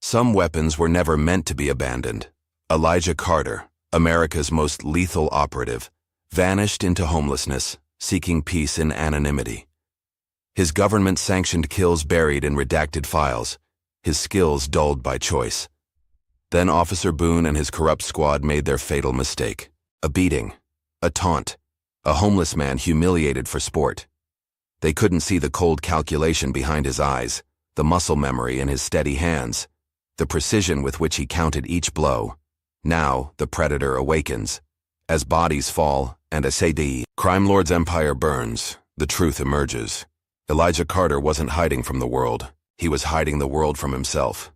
Some weapons were never meant to be abandoned. Elijah Carter, America's most lethal operative, vanished into homelessness, seeking peace in anonymity. His government-sanctioned kills buried in redacted files, his skills dulled by choice. Then Officer Boone and his corrupt squad made their fatal mistake. A beating, a taunt, a homeless man humiliated for sport. They couldn't see the cold calculation behind his eyes, the muscle memory in his steady hands, the precision with which he counted each blow. Now, the predator awakens. As bodies fall, and as the crime lord's empire burns, the truth emerges. Elijah Carter wasn't hiding from the world. He was hiding the world from himself.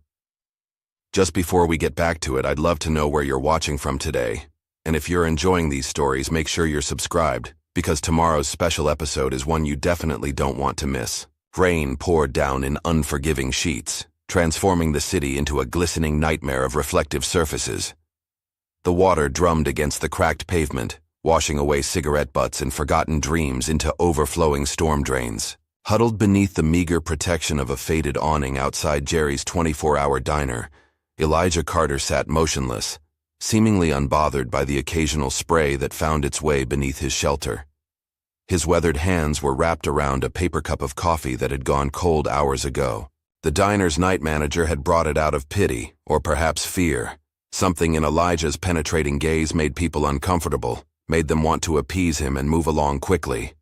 Just before we get back to it, I'd love to know where you're watching from today. And if you're enjoying these stories, make sure you're subscribed, because tomorrow's special episode is one you definitely don't want to miss. Rain poured down in unforgiving sheets, transforming the city into a glistening nightmare of reflective surfaces. The water drummed against the cracked pavement, washing away cigarette butts and forgotten dreams into overflowing storm drains. Huddled beneath the meager protection of a faded awning outside Jerry's 24-hour diner, Elijah Carter sat motionless, seemingly unbothered by the occasional spray that found its way beneath his shelter. His weathered hands were wrapped around a paper cup of coffee that had gone cold hours ago. The diner's night manager had brought it out of pity, or perhaps fear. Something in Elijah's penetrating gaze made people uncomfortable, made them want to appease him and move along quickly.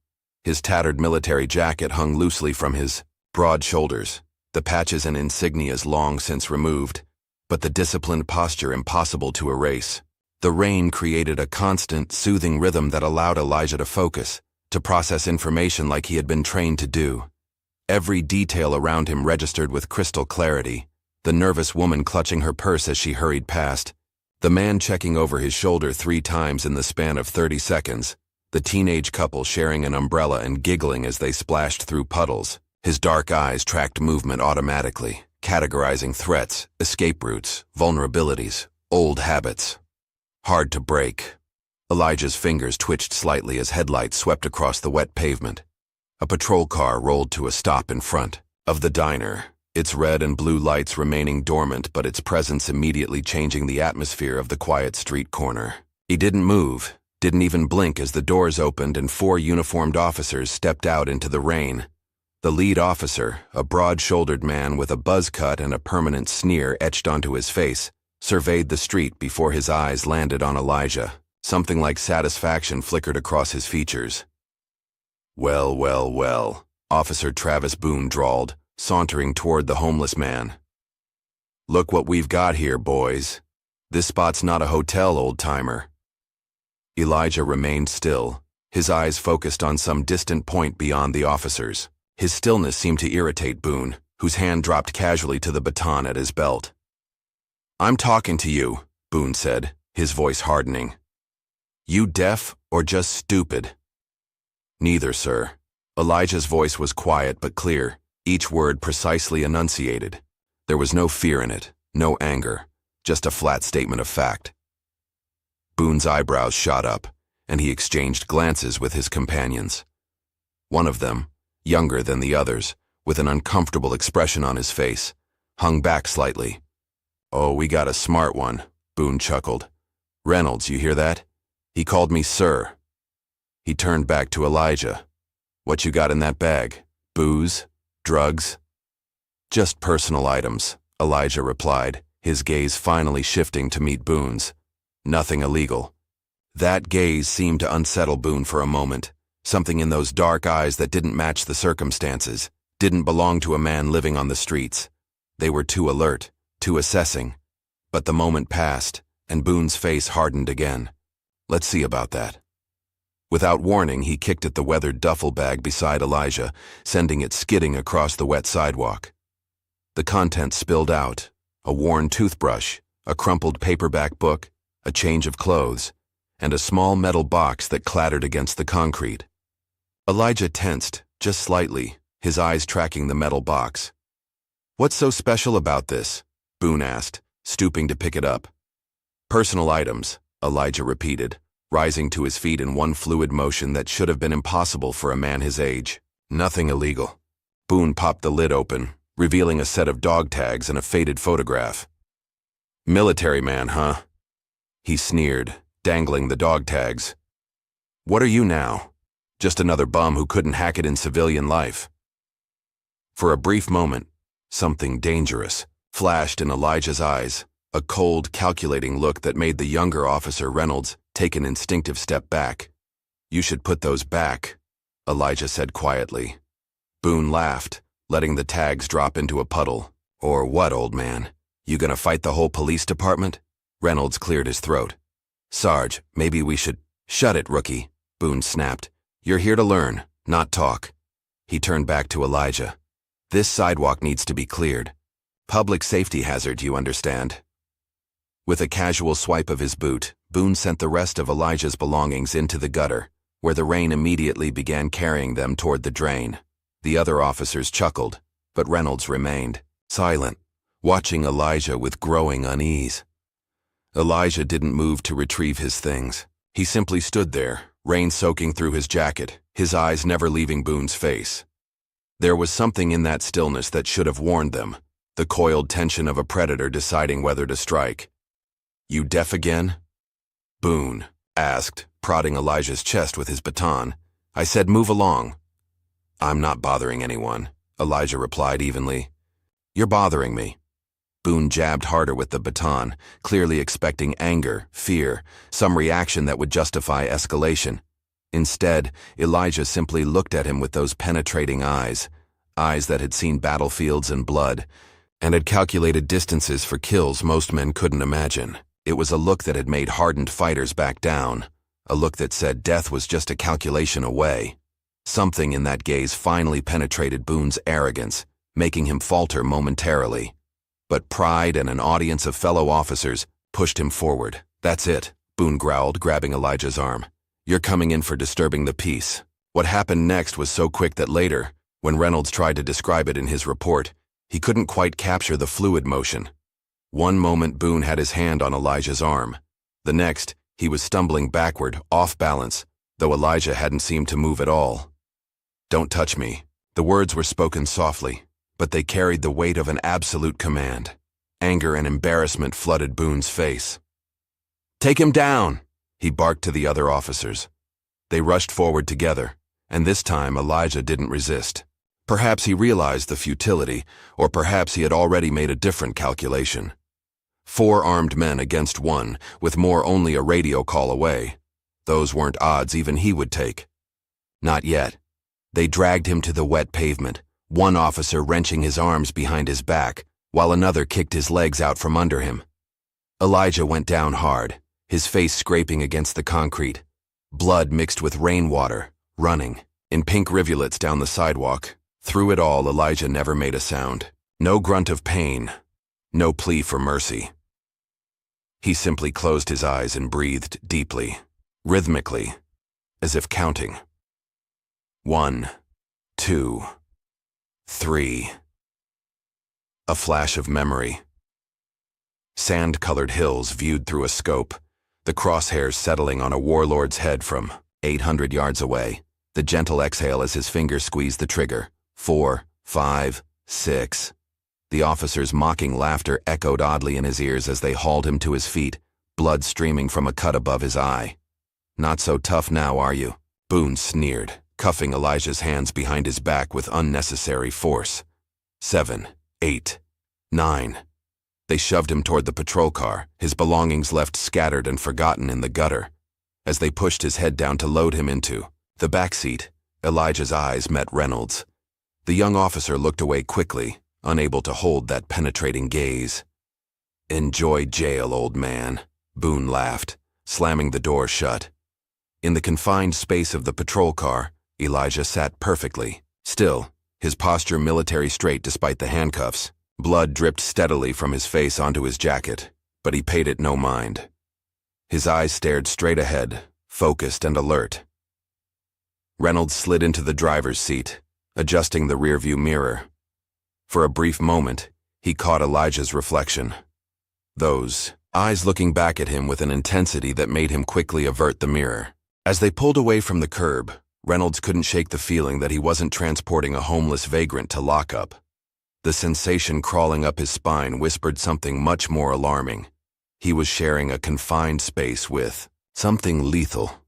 His tattered military jacket hung loosely from his broad shoulders, the patches and insignias long since removed, but the disciplined posture impossible to erase. The rain created a constant, soothing rhythm that allowed Elijah to focus, to process information like he had been trained to do. Every detail around him registered with crystal clarity: the nervous woman clutching her purse as she hurried past, the man checking over his shoulder 3 times in the span of 30 seconds, the teenage couple sharing an umbrella and giggling as they splashed through puddles. His dark eyes tracked movement automatically, categorizing threats, escape routes, vulnerabilities, old habits. Hard to break. Elijah's fingers twitched slightly as headlights swept across the wet pavement. A patrol car rolled to a stop in front of the diner, its red and blue lights remaining dormant but its presence immediately changing the atmosphere of the quiet street corner. He didn't move, didn't even blink as the doors opened and 4 uniformed officers stepped out into the rain. The lead officer, a broad-shouldered man with a buzz cut and a permanent sneer etched onto his face, surveyed the street before his eyes landed on Elijah. Something like satisfaction flickered across his features. "Well, well, well," Officer Travis Boone drawled, sauntering toward the homeless man. "Look what we've got here, boys. This spot's not a hotel, old-timer." Elijah remained still, his eyes focused on some distant point beyond the officers. His stillness seemed to irritate Boone, whose hand dropped casually to the baton at his belt. "I'm talking to you," Boone said, his voice hardening. "You deaf or just stupid?" "Neither, sir." Elijah's voice was quiet but clear, each word precisely enunciated. There was no fear in it, no anger, just a flat statement of fact. Boone's eyebrows shot up, and he exchanged glances with his companions. One of them, younger than the others, with an uncomfortable expression on his face, hung back slightly. "Oh, we got a smart one," Boone chuckled. "Reynolds, you hear that? He called me sir." He turned back to Elijah. "What you got in that bag? Booze? Drugs?" "Just personal items," Elijah replied, his gaze finally shifting to meet Boone's. "Nothing illegal." That gaze seemed to unsettle Boone for a moment. Something in those dark eyes that didn't match the circumstances, didn't belong to a man living on the streets. They were too alert, too assessing. But the moment passed, and Boone's face hardened again. "Let's see about that." Without warning, he kicked at the weathered duffel bag beside Elijah, sending it skidding across the wet sidewalk. The contents spilled out: a worn toothbrush, a crumpled paperback book, a change of clothes, and a small metal box that clattered against the concrete. Elijah tensed, just slightly, his eyes tracking the metal box. "What's so special about this?" Boone asked, stooping to pick it up. "Personal items," Elijah repeated, rising to his feet in one fluid motion that should have been impossible for a man his age. "Nothing illegal." Boone popped the lid open, revealing a set of dog tags and a faded photograph. "Military man, huh?" he sneered, dangling the dog tags. "What are you now? Just another bum who couldn't hack it in civilian life." For a brief moment, something dangerous flashed in Elijah's eyes, a cold, calculating look that made the younger officer Reynolds take an instinctive step back. "You should put those back," Elijah said quietly. Boone laughed, letting the tags drop into a puddle. "Or what, old man? You gonna fight the whole police department?" Reynolds cleared his throat. "Sarge, maybe we should—" "Shut it, rookie," Boone snapped. "You're here to learn, not talk." He turned back to Elijah. "This sidewalk needs to be cleared. Public safety hazard, you understand?" With a casual swipe of his boot, Boone sent the rest of Elijah's belongings into the gutter, where the rain immediately began carrying them toward the drain. The other officers chuckled, but Reynolds remained silent, watching Elijah with growing unease. Elijah didn't move to retrieve his things. He simply stood there, rain soaking through his jacket, his eyes never leaving Boone's face. There was something in that stillness that should have warned them, the coiled tension of a predator deciding whether to strike. "You deaf again?" Boone asked, prodding Elijah's chest with his baton. "I said move along." "I'm not bothering anyone," Elijah replied evenly. "You're bothering me." Boone jabbed harder with the baton, clearly expecting anger, fear, some reaction that would justify escalation. Instead, Elijah simply looked at him with those penetrating eyes that had seen battlefields and blood, and had calculated distances for kills most men couldn't imagine. It was a look that had made hardened fighters back down, a look that said death was just a calculation away. Something in that gaze finally penetrated Boone's arrogance, making him falter momentarily. But pride and an audience of fellow officers pushed him forward. "That's it," Boone growled, grabbing Elijah's arm. "You're coming in for disturbing the peace." What happened next was so quick that later, when Reynolds tried to describe it in his report, he couldn't quite capture the fluid motion. One moment Boone had his hand on Elijah's arm. The next, he was stumbling backward, off balance, though Elijah hadn't seemed to move at all. "Don't touch me." The words were spoken softly, but they carried the weight of an absolute command. Anger and embarrassment flooded Boone's face. "Take him down!" he barked to the other officers. They rushed forward together, and this time Elijah didn't resist. Perhaps he realized the futility, or perhaps he had already made a different calculation. 4 armed men against 1, with more only a radio call away. Those weren't odds even he would take. Not yet. They dragged him to the wet pavement, one officer wrenching his arms behind his back, while another kicked his legs out from under him. Elijah went down hard, his face scraping against the concrete. Blood mixed with rainwater, running, in pink rivulets down the sidewalk. Through it all, Elijah never made a sound. No grunt of pain, no plea for mercy. He simply closed his eyes and breathed deeply, rhythmically, as if counting. 1, 2, 3. A flash of memory. Sand-colored hills viewed through a scope, the crosshairs settling on a warlord's head from 800 yards away, the gentle exhale as his fingers squeezed the trigger. 4, 5, 6. The officer's mocking laughter echoed oddly in his ears as they hauled him to his feet, blood streaming from a cut above his eye. "Not so tough now, are you?" Boone sneered, cuffing Elijah's hands behind his back with unnecessary force. 7, 8, 9. They shoved him toward the patrol car, his belongings left scattered and forgotten in the gutter. As they pushed his head down to load him into the back seat, Elijah's eyes met Reynolds'. The young officer looked away quickly, unable to hold that penetrating gaze. "Enjoy jail, old man," Boone laughed, slamming the door shut. In the confined space of the patrol car, Elijah sat perfectly, still, his posture military straight despite the handcuffs. Blood dripped steadily from his face onto his jacket, but he paid it no mind. His eyes stared straight ahead, focused and alert. Reynolds slid into the driver's seat, adjusting the rearview mirror. For a brief moment, he caught Elijah's reflection. Those eyes looking back at him with an intensity that made him quickly avert the mirror. As they pulled away from the curb, Reynolds couldn't shake the feeling that he wasn't transporting a homeless vagrant to lockup. The sensation crawling up his spine whispered something much more alarming. He was sharing a confined space with something lethal.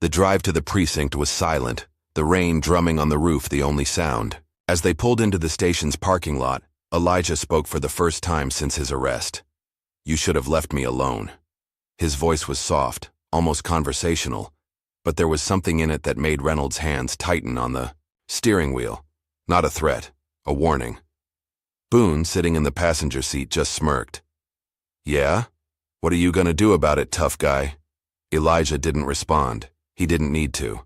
The drive to the precinct was silent, the rain drumming on the roof the only sound. As they pulled into the station's parking lot, Elijah spoke for the first time since his arrest. "You should have left me alone." His voice was soft, almost conversational, but there was something in it that made Reynolds' hands tighten on the steering wheel. Not a threat, a warning. Boone, sitting in the passenger seat, just smirked. "Yeah? What are you gonna do about it, tough guy?" Elijah didn't respond. He didn't need to.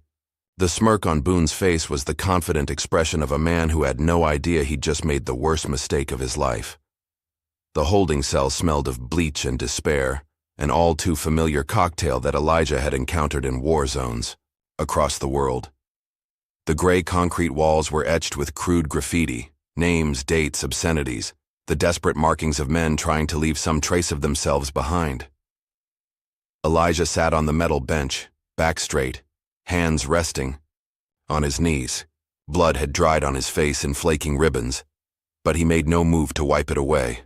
The smirk on Boone's face was the confident expression of a man who had no idea he'd just made the worst mistake of his life. The holding cell smelled of bleach and despair, an all-too-familiar cocktail that Elijah had encountered in war zones across the world. The gray concrete walls were etched with crude graffiti, names, dates, obscenities, the desperate markings of men trying to leave some trace of themselves behind. Elijah sat on the metal bench, back straight, hands resting on his knees. Blood had dried on his face in flaking ribbons, but he made no move to wipe it away.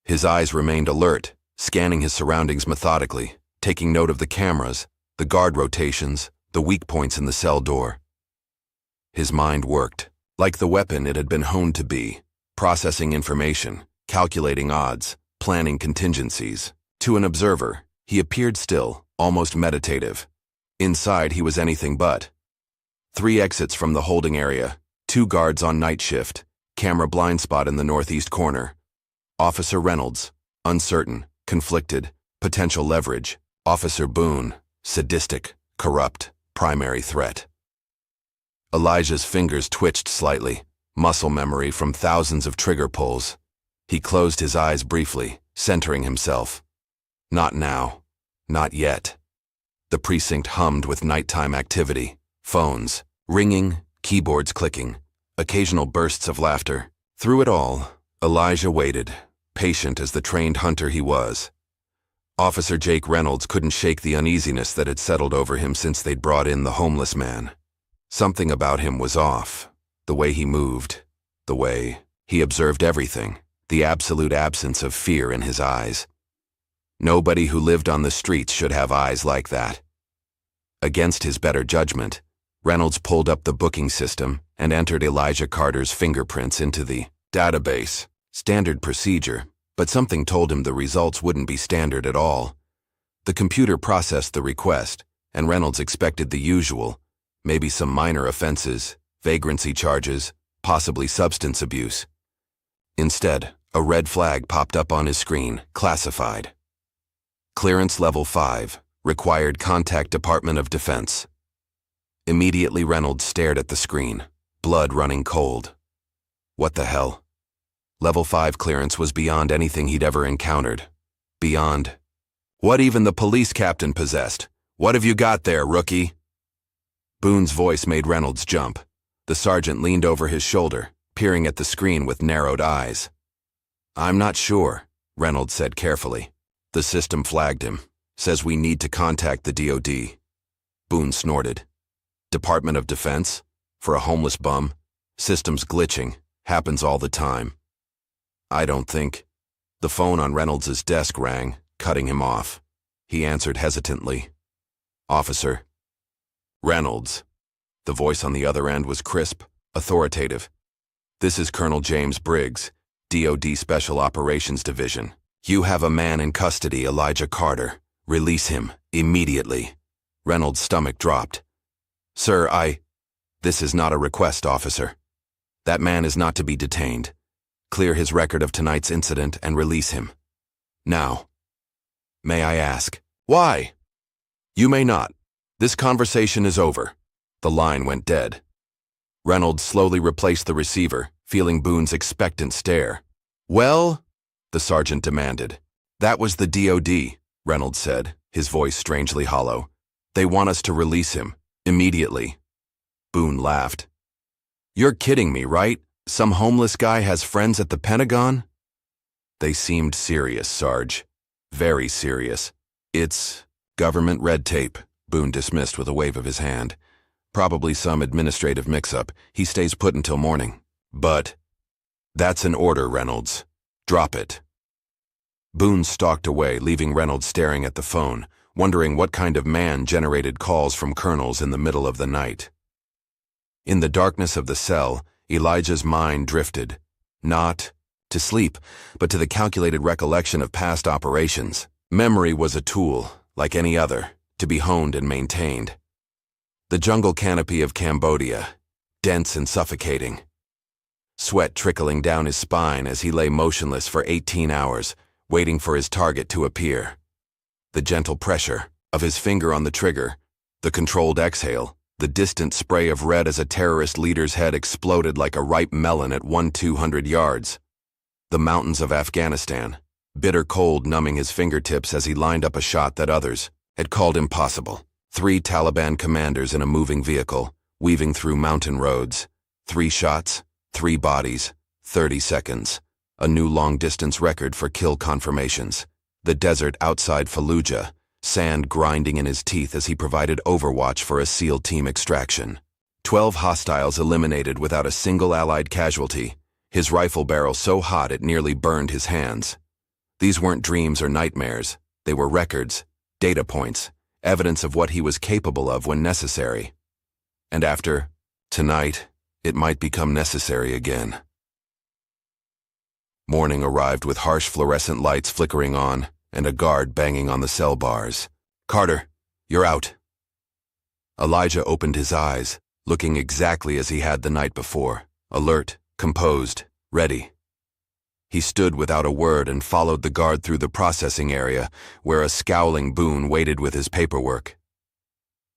His eyes remained alert, scanning his surroundings methodically, taking note of the cameras, the guard rotations, the weak points in the cell door. His mind worked, like the weapon it had been honed to be, processing information, calculating odds, planning contingencies. To an observer, he appeared still, almost meditative. Inside, he was anything but. 3 exits from the holding area, 2 guards on night shift, camera blind spot in the northeast corner. Officer Reynolds, uncertain, conflicted, potential leverage. Officer Boone, sadistic, corrupt, primary threat. Elijah's fingers twitched slightly, muscle memory from thousands of trigger pulls. He closed his eyes briefly, centering himself. Not now. Not yet. The precinct hummed with nighttime activity, phones ringing, keyboards clicking, occasional bursts of laughter. Through it all, Elijah waited, patient as the trained hunter he was. Officer Jake Reynolds couldn't shake the uneasiness that had settled over him since they'd brought in the homeless man. Something about him was off. The way he moved, the way he observed everything, the absolute absence of fear in his eyes. Nobody who lived on the streets should have eyes like that. Against his better judgment, Reynolds pulled up the booking system and entered Elijah Carter's fingerprints into the database. Standard procedure, but something told him the results wouldn't be standard at all. The computer processed the request, and Reynolds expected the usual, maybe some minor offenses, vagrancy charges, possibly substance abuse. Instead, a red flag popped up on his screen, classified. Clearance Level 5, required contact Department of Defense. Immediately Reynolds stared at the screen, blood running cold. What the hell? Level 5 clearance was beyond anything he'd ever encountered. Beyond what even the police captain possessed. "What have you got there, rookie?" Boone's voice made Reynolds jump. The sergeant leaned over his shoulder, peering at the screen with narrowed eyes. "I'm not sure," Reynolds said carefully. "The system flagged him. Says we need to contact the DOD. Boone snorted. "Department of Defense? For a homeless bum? System's glitching. Happens all the time." "I don't think." The phone on Reynolds' desk rang, cutting him off. He answered hesitantly. "Officer." "Reynolds." The voice on the other end was crisp, authoritative. "This is Colonel James Briggs, DOD Special Operations Division. You have a man in custody, Elijah Carter. Release him, immediately." Reynolds' stomach dropped. "Sir, This is not a request, officer. That man is not to be detained. Clear his record of tonight's incident and release him. Now." "May I ask, why?" "You may not. This conversation is over." The line went dead. Reynolds slowly replaced the receiver, feeling Boone's expectant stare. "Well?" the sergeant demanded. "That was the DOD," Reynolds said, his voice strangely hollow. "They want us to release him, immediately." Boone laughed. "You're kidding me, right? Some homeless guy has friends at the Pentagon?" "They seemed serious, Sarge. Very serious. It's government red tape," Boone dismissed with a wave of his hand. "Probably some administrative mix-up. He stays put until morning." "But..." "That's an order, Reynolds. Drop it." Boone stalked away, leaving Reynolds staring at the phone, wondering what kind of man generated calls from colonels in the middle of the night. In the darkness of the cell, Elijah's mind drifted, not to sleep, but to the calculated recollection of past operations. Memory was a tool, like any other, to be honed and maintained. The jungle canopy of Cambodia, dense and suffocating. Sweat trickling down his spine as he lay motionless for 18 hours, waiting for his target to appear. The gentle pressure of his finger on the trigger, the controlled exhale, the distant spray of red as a terrorist leader's head exploded like a ripe melon at 200 yards. The mountains of Afghanistan, bitter cold numbing his fingertips as he lined up a shot that others had called impossible. 3 Taliban commanders in a moving vehicle, weaving through mountain roads. 3 shots, 3 bodies, 30 seconds. A new long-distance record for kill confirmations. The desert outside Fallujah, sand grinding in his teeth as he provided overwatch for a SEAL team extraction. 12 hostiles eliminated without a single Allied casualty, his rifle barrel so hot it nearly burned his hands. These weren't dreams or nightmares. They were records, data points, evidence of what he was capable of when necessary. And after tonight, it might become necessary again. Morning arrived with harsh fluorescent lights flickering on and a guard banging on the cell bars. "Carter, you're out." Elijah opened his eyes, looking exactly as he had the night before, alert, composed, ready. He stood without a word and followed the guard through the processing area, where a scowling Boone waited with his paperwork.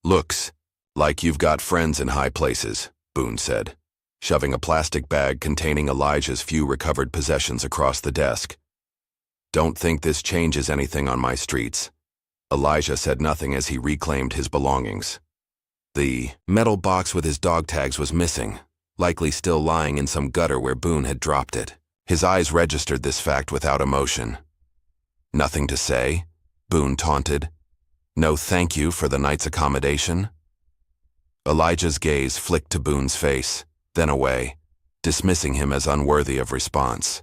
"Looks like you've got friends in high places," Boone said, shoving a plastic bag containing Elijah's few recovered possessions across the desk. "Don't think this changes anything on my streets." Elijah said nothing as he reclaimed his belongings. The metal box with his dog tags was missing, likely still lying in some gutter where Boone had dropped it. His eyes registered this fact without emotion. "Nothing to say?" Boone taunted. "No thank you for the night's accommodation?" Elijah's gaze flicked to Boone's face, then away, dismissing him as unworthy of response.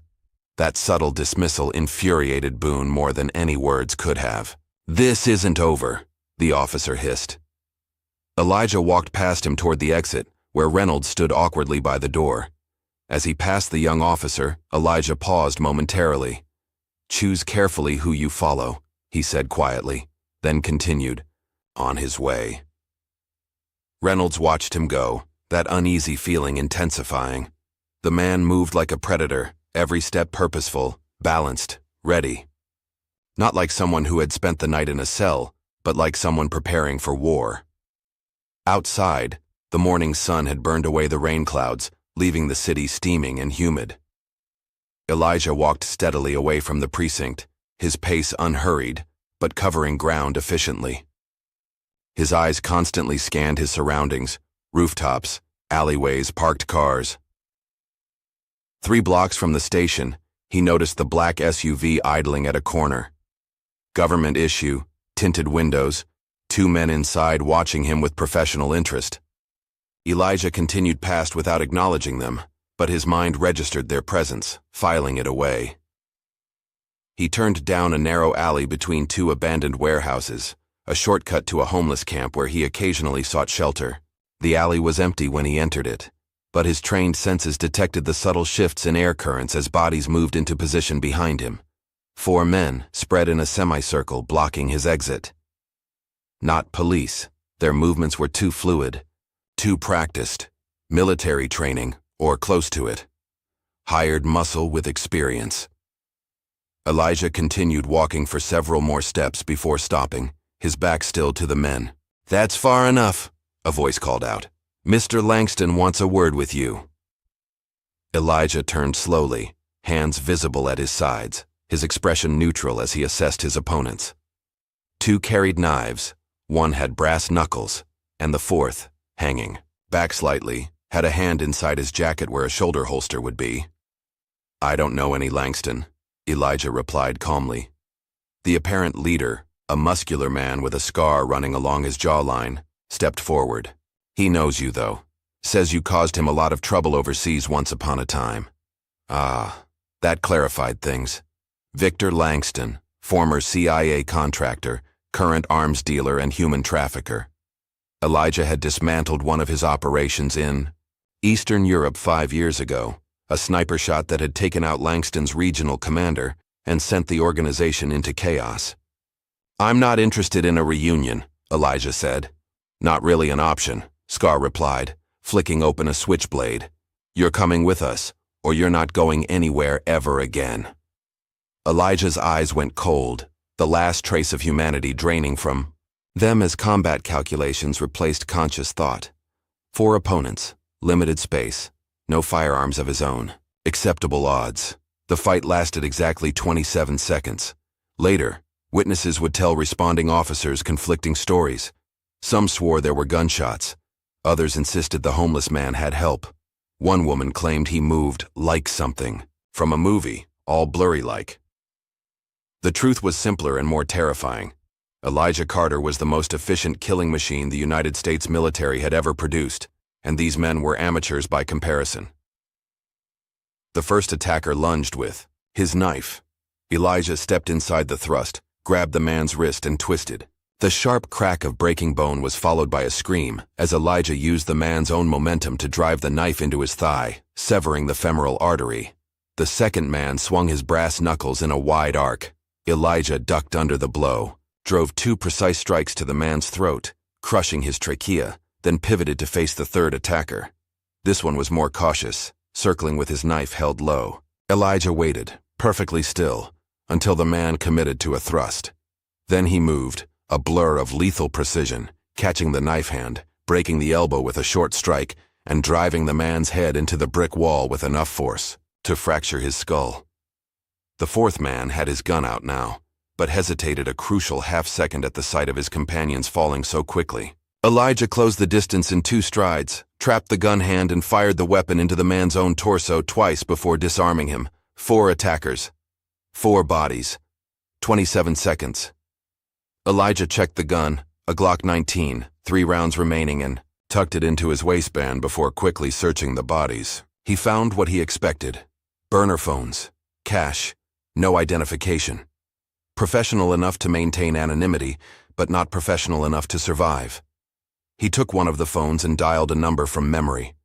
That subtle dismissal infuriated Boone more than any words could have. "This isn't over," the officer hissed. Elijah walked past him toward the exit, where Reynolds stood awkwardly by the door. As he passed the young officer, Elijah paused momentarily. "Choose carefully who you follow," he said quietly, then continued, "On his way." Reynolds watched him go, that uneasy feeling intensifying. The man moved like a predator, every step purposeful, balanced, ready. Not like someone who had spent the night in a cell, but like someone preparing for war. Outside, the morning sun had burned away the rain clouds, leaving the city steaming and humid. Elijah walked steadily away from the precinct, his pace unhurried, but covering ground efficiently. His eyes constantly scanned his surroundings, rooftops, alleyways, parked cars. 3 blocks from the station, he noticed the black SUV idling at a corner. Government issue, tinted windows, 2 men inside watching him with professional interest. Elijah continued past without acknowledging them, but his mind registered their presence, filing it away. He turned down a narrow alley between 2 abandoned warehouses, a shortcut to a homeless camp where he occasionally sought shelter. The alley was empty when he entered it, but his trained senses detected the subtle shifts in air currents as bodies moved into position behind him. 4 men spread in a semicircle blocking his exit. Not police. Their movements were too fluid, too practiced. Military training, or close to it. Hired muscle with experience. Elijah continued walking for several more steps before stopping, his back still to the men. "That's far enough," a voice called out. "Mr. Langston wants a word with you." Elijah turned slowly, hands visible at his sides, his expression neutral as he assessed his opponents. 2 carried knives, 1 had brass knuckles, and the 4th, hanging back slightly, had a hand inside his jacket where a shoulder holster would be. "I don't know any Langston," Elijah replied calmly. The apparent leader, a muscular man with a scar running along his jawline, stepped forward. "He knows you, though. Says you caused him a lot of trouble overseas once upon a time." Ah, that clarified things. Victor Langston, former CIA contractor, current arms dealer and human trafficker. Elijah had dismantled one of his operations in Eastern Europe 5 years ago, a sniper shot that had taken out Langston's regional commander and sent the organization into chaos. "I'm not interested in a reunion," Elijah said. "Not really an option," Scar replied, flicking open a switchblade. "You're coming with us, or you're not going anywhere ever again." Elijah's eyes went cold, the last trace of humanity draining from them as combat calculations replaced conscious thought. 4 opponents, limited space, no firearms of his own, acceptable odds. The fight lasted exactly 27 seconds. Later, witnesses would tell responding officers conflicting stories. Some swore there were gunshots. Others insisted the homeless man had help. One woman claimed he moved like something, from a movie, all blurry-like. The truth was simpler and more terrifying. Elijah Carter was the most efficient killing machine the United States military had ever produced, and these men were amateurs by comparison. The first attacker lunged with his knife. Elijah stepped inside the thrust, grabbed the man's wrist and twisted. The sharp crack of breaking bone was followed by a scream as Elijah used the man's own momentum to drive the knife into his thigh, severing the femoral artery. The second man swung his brass knuckles in a wide arc. Elijah ducked under the blow, drove 2 precise strikes to the man's throat, crushing his trachea, then pivoted to face the third attacker. This one was more cautious, circling with his knife held low. Elijah waited, perfectly still, until the man committed to a thrust. Then he moved, a blur of lethal precision, catching the knife hand, breaking the elbow with a short strike, and driving the man's head into the brick wall with enough force to fracture his skull. The fourth man had his gun out now, but hesitated a crucial half-second at the sight of his companions falling so quickly. Elijah closed the distance in 2 strides, trapped the gun hand and fired the weapon into the man's own torso twice before disarming him. 4 attackers. 4 bodies. 27 seconds. Elijah checked the gun, a Glock 19, 3 rounds remaining, and tucked it into his waistband before quickly searching the bodies. He found what he expected. Burner phones. Cash. No identification. Professional enough to maintain anonymity, but not professional enough to survive. He took one of the phones and dialed a number from memory.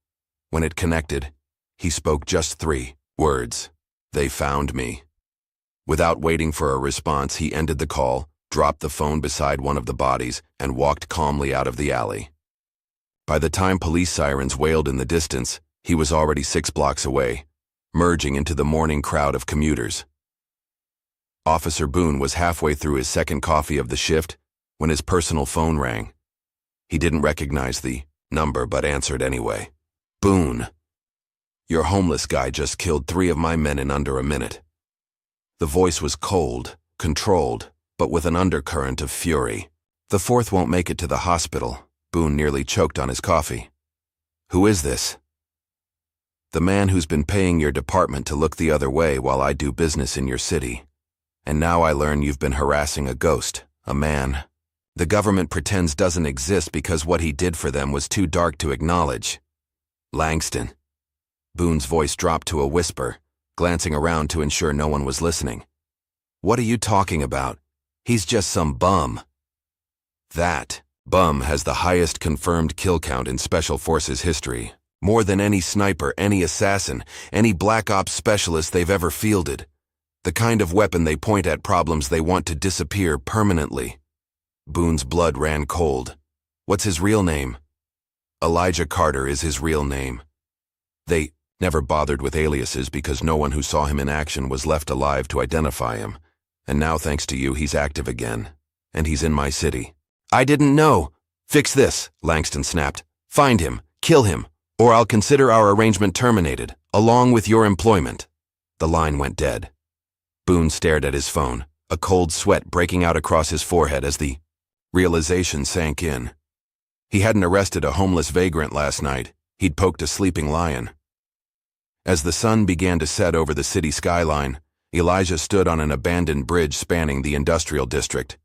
When it connected, he spoke just 3 words. "They found me." Without waiting for a response, he ended the call, dropped the phone beside one of the bodies, and walked calmly out of the alley. By the time police sirens wailed in the distance, he was already 6 blocks away, merging into the morning crowd of commuters. Officer Boone was halfway through his second coffee of the shift when his personal phone rang. He didn't recognize the number but answered anyway. "Boone, your homeless guy just killed 3 of my men in under a minute." The voice was cold, controlled, but with an undercurrent of fury. "The 4th won't make it to the hospital." Boone nearly choked on his coffee. "Who is this?" "The man who's been paying your department to look the other way while I do business in your city. And now I learn you've been harassing a ghost, a man the government pretends doesn't exist because what he did for them was too dark to acknowledge. Langston." Boone's voice dropped to a whisper, glancing around to ensure no one was listening. "What are you talking about? He's just some bum." "That bum has the highest confirmed kill count in Special Forces history. More than any sniper, any assassin, any black ops specialist they've ever fielded. The kind of weapon they point at problems they want to disappear permanently." Boone's blood ran cold. "What's his real name?" "Elijah Carter is his real name. They never bothered with aliases because no one who saw him in action was left alive to identify him. And now, thanks to you, he's active again. And he's in my city." "I didn't know." "Fix this," Langston snapped. "Find him, kill him, or I'll consider our arrangement terminated, along with your employment." The line went dead. Boone stared at his phone, a cold sweat breaking out across his forehead as the realization sank in. He hadn't arrested a homeless vagrant last night. He'd poked a sleeping lion. As the sun began to set over the city skyline, Elijah stood on an abandoned bridge spanning the industrial district.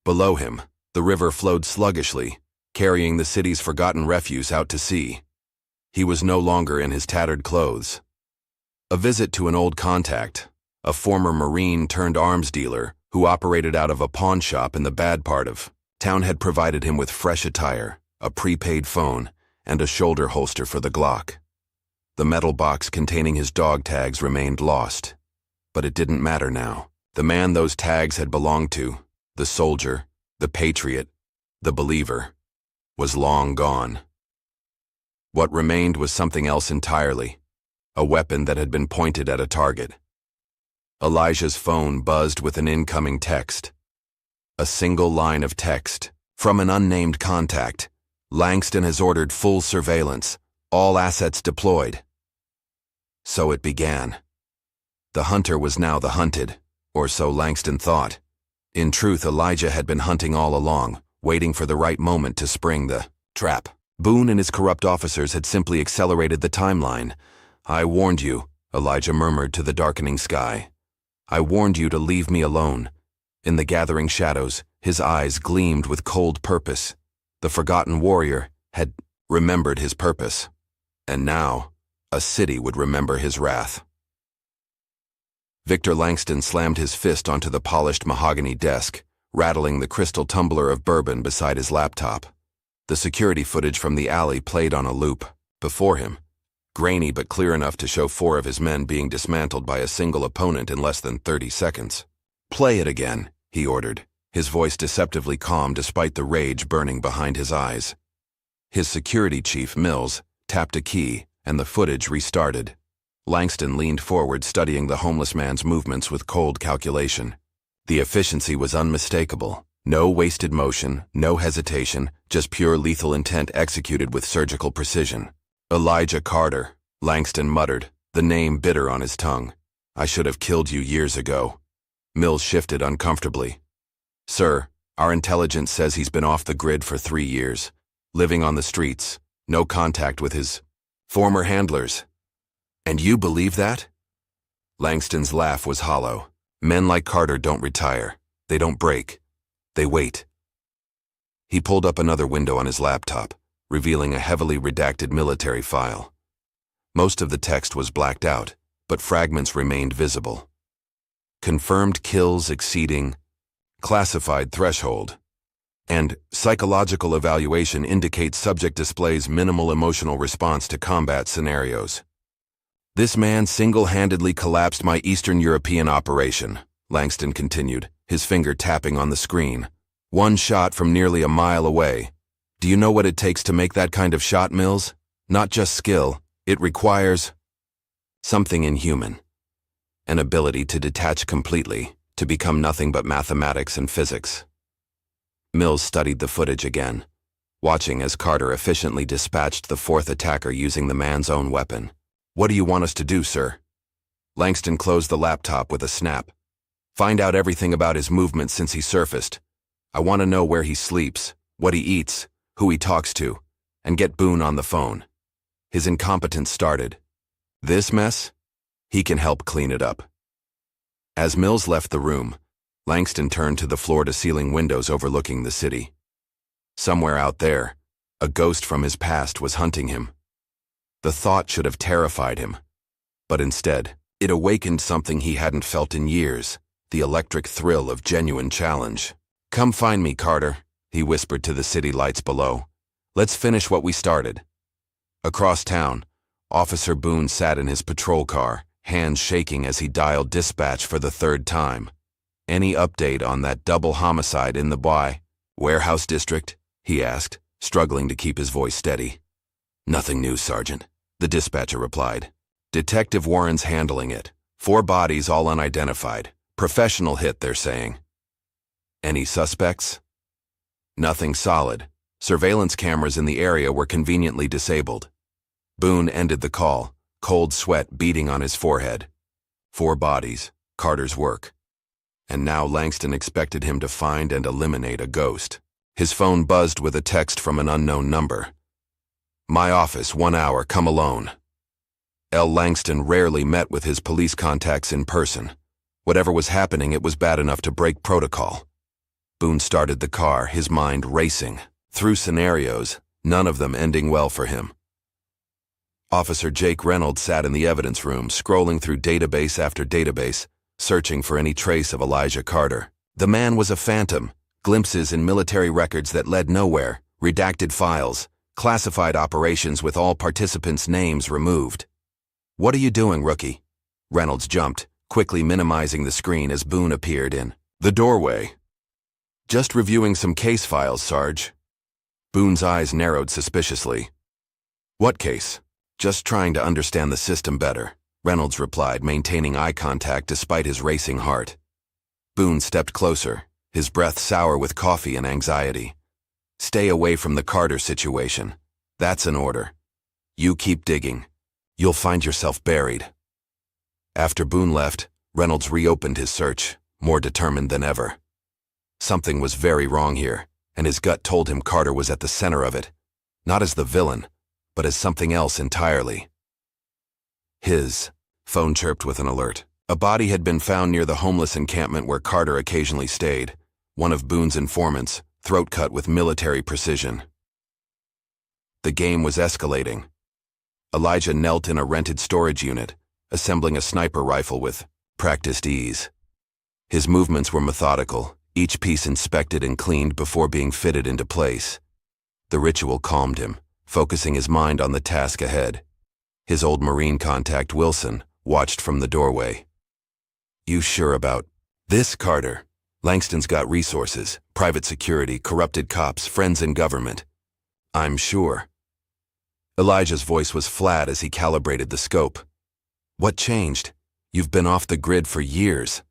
Below him, the river flowed sluggishly, carrying the city's forgotten refuse out to sea. He was no longer in his tattered clothes. A visit to an old contact, a former Marine turned arms dealer who operated out of a pawn shop in the bad part of town, had provided him with fresh attire, a prepaid phone, and a shoulder holster for the Glock. The metal box containing his dog tags remained lost, but it didn't matter now. The man those tags had belonged to, the soldier, the patriot, the believer, was long gone. What remained was something else entirely, a weapon that had been pointed at a target. Elijah's phone buzzed with an incoming text. A single line of text from an unnamed contact. Langston has ordered full surveillance, all assets deployed. So it began. The hunter was now the hunted, or so Langston thought. In truth, Elijah had been hunting all along, waiting for the right moment to spring the trap. Boone and his corrupt officers had simply accelerated the timeline. "I warned you," Elijah murmured to the darkening sky. "I warned you to leave me alone." In the gathering shadows, his eyes gleamed with cold purpose. The forgotten warrior had remembered his purpose. And now, a city would remember his wrath. Victor Langston slammed his fist onto the polished mahogany desk, rattling the crystal tumbler of bourbon beside his laptop. The security footage from the alley played on a loop before him, grainy but clear enough to show 4 of his men being dismantled by a single opponent in less than 30 seconds. "Play it again," he ordered, his voice deceptively calm despite the rage burning behind his eyes. His security chief, Mills, tapped a key, and the footage restarted. Langston leaned forward, studying the homeless man's movements with cold calculation. The efficiency was unmistakable. No wasted motion, no hesitation, just pure lethal intent executed with surgical precision. "Elijah Carter," Langston muttered, the name bitter on his tongue. "I should have killed you years ago." Mills shifted uncomfortably. "Sir, our intelligence says he's been off the grid for 3 years, living on the streets, no contact with his former handlers." "And you believe that?" Langston's laugh was hollow. "Men like Carter don't retire. They don't break. They wait." He pulled up another window on his laptop, revealing a heavily redacted military file. Most of the text was blacked out, but fragments remained visible. "Confirmed kills exceeding classified threshold," and "psychological evaluation indicates subject displays minimal emotional response to combat scenarios." "This man single-handedly collapsed my Eastern European operation," Langston continued, his finger tapping on the screen. "One shot from nearly a mile away. Do you know what it takes to make that kind of shot, Mills? Not just skill, it requires something inhuman. An ability to detach completely, to become nothing but mathematics and physics." Mills studied the footage again, watching as Carter efficiently dispatched the 4th attacker using the man's own weapon. "What do you want us to do, sir?" Langston closed the laptop with a snap. "Find out everything about his movements since he surfaced. I want to know where he sleeps, what he eats, who he talks to, and get Boone on the phone." His incompetence started. "This mess? He can help clean it up." As Mills left the room, Langston turned to the floor-to-ceiling windows overlooking the city. Somewhere out there, a ghost from his past was hunting him. The thought should have terrified him, but instead, it awakened something he hadn't felt in years, the electric thrill of genuine challenge. "Come find me, Carter," he whispered to the city lights below. "Let's finish what we started." Across town, Officer Boone sat in his patrol car, hands shaking as he dialed dispatch for the 3rd time. "Any update on that double homicide in the warehouse district?" he asked, struggling to keep his voice steady. "Nothing new, Sergeant," the dispatcher replied. "Detective Warren's handling it. 4 bodies, all unidentified. Professional hit, they're saying." "Any suspects?" "Nothing solid. Surveillance cameras in the area were conveniently disabled." Boone ended the call, cold sweat beading on his forehead. 4 bodies, Carter's work. And now Langston expected him to find and eliminate a ghost. His phone buzzed with a text from an unknown number. "My office, 1 hour, come alone." L. Langston rarely met with his police contacts in person. Whatever was happening, it was bad enough to break protocol. Boone started the car, his mind racing, through scenarios, none of them ending well for him. Officer Jake Reynolds sat in the evidence room, scrolling through database after database, searching for any trace of Elijah Carter. The man was a phantom, glimpses in military records that led nowhere, redacted files, classified operations with all participants' names removed. "What are you doing, rookie?" Reynolds jumped, quickly minimizing the screen as Boone appeared in the doorway. "Just reviewing some case files, Sarge." Boone's eyes narrowed suspiciously. "What case?" "Just trying to understand the system better," Reynolds replied, maintaining eye contact despite his racing heart. Boone stepped closer, his breath sour with coffee and anxiety. "Stay away from the Carter situation. That's an order. You keep digging. You'll find yourself buried." After Boone left, Reynolds reopened his search, more determined than ever. Something was very wrong here, and his gut told him Carter was at the center of it, not as the villain, but as something else entirely. His phone chirped with an alert. A body had been found near the homeless encampment where Carter occasionally stayed, one of Boone's informants, throat cut with military precision. The game was escalating. Elijah knelt in a rented storage unit, assembling a sniper rifle with practiced ease. His movements were methodical, each piece inspected and cleaned before being fitted into place. The ritual calmed him, focusing his mind on the task ahead. His old Marine contact, Wilson, watched from the doorway. "You sure about this, Carter? Langston's got resources, private security, corrupted cops, friends in government." "I'm sure." Elijah's voice was flat as he calibrated the scope. "What changed? You've been off the grid for years.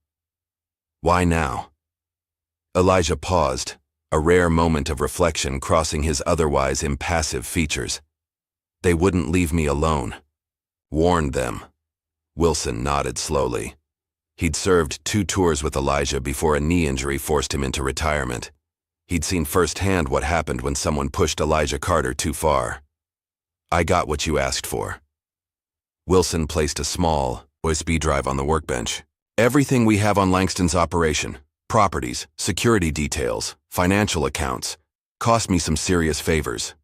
Why now?" Elijah paused, a rare moment of reflection crossing his otherwise impassive features. "They wouldn't leave me alone. Warned them." Wilson nodded slowly. He'd served 2 tours with Elijah before a knee injury forced him into retirement. He'd seen firsthand what happened when someone pushed Elijah Carter too far. "I got what you asked for." Wilson placed a small USB drive on the workbench. "Everything we have on Langston's operation. Properties, security details, financial accounts. Cost me some serious favors.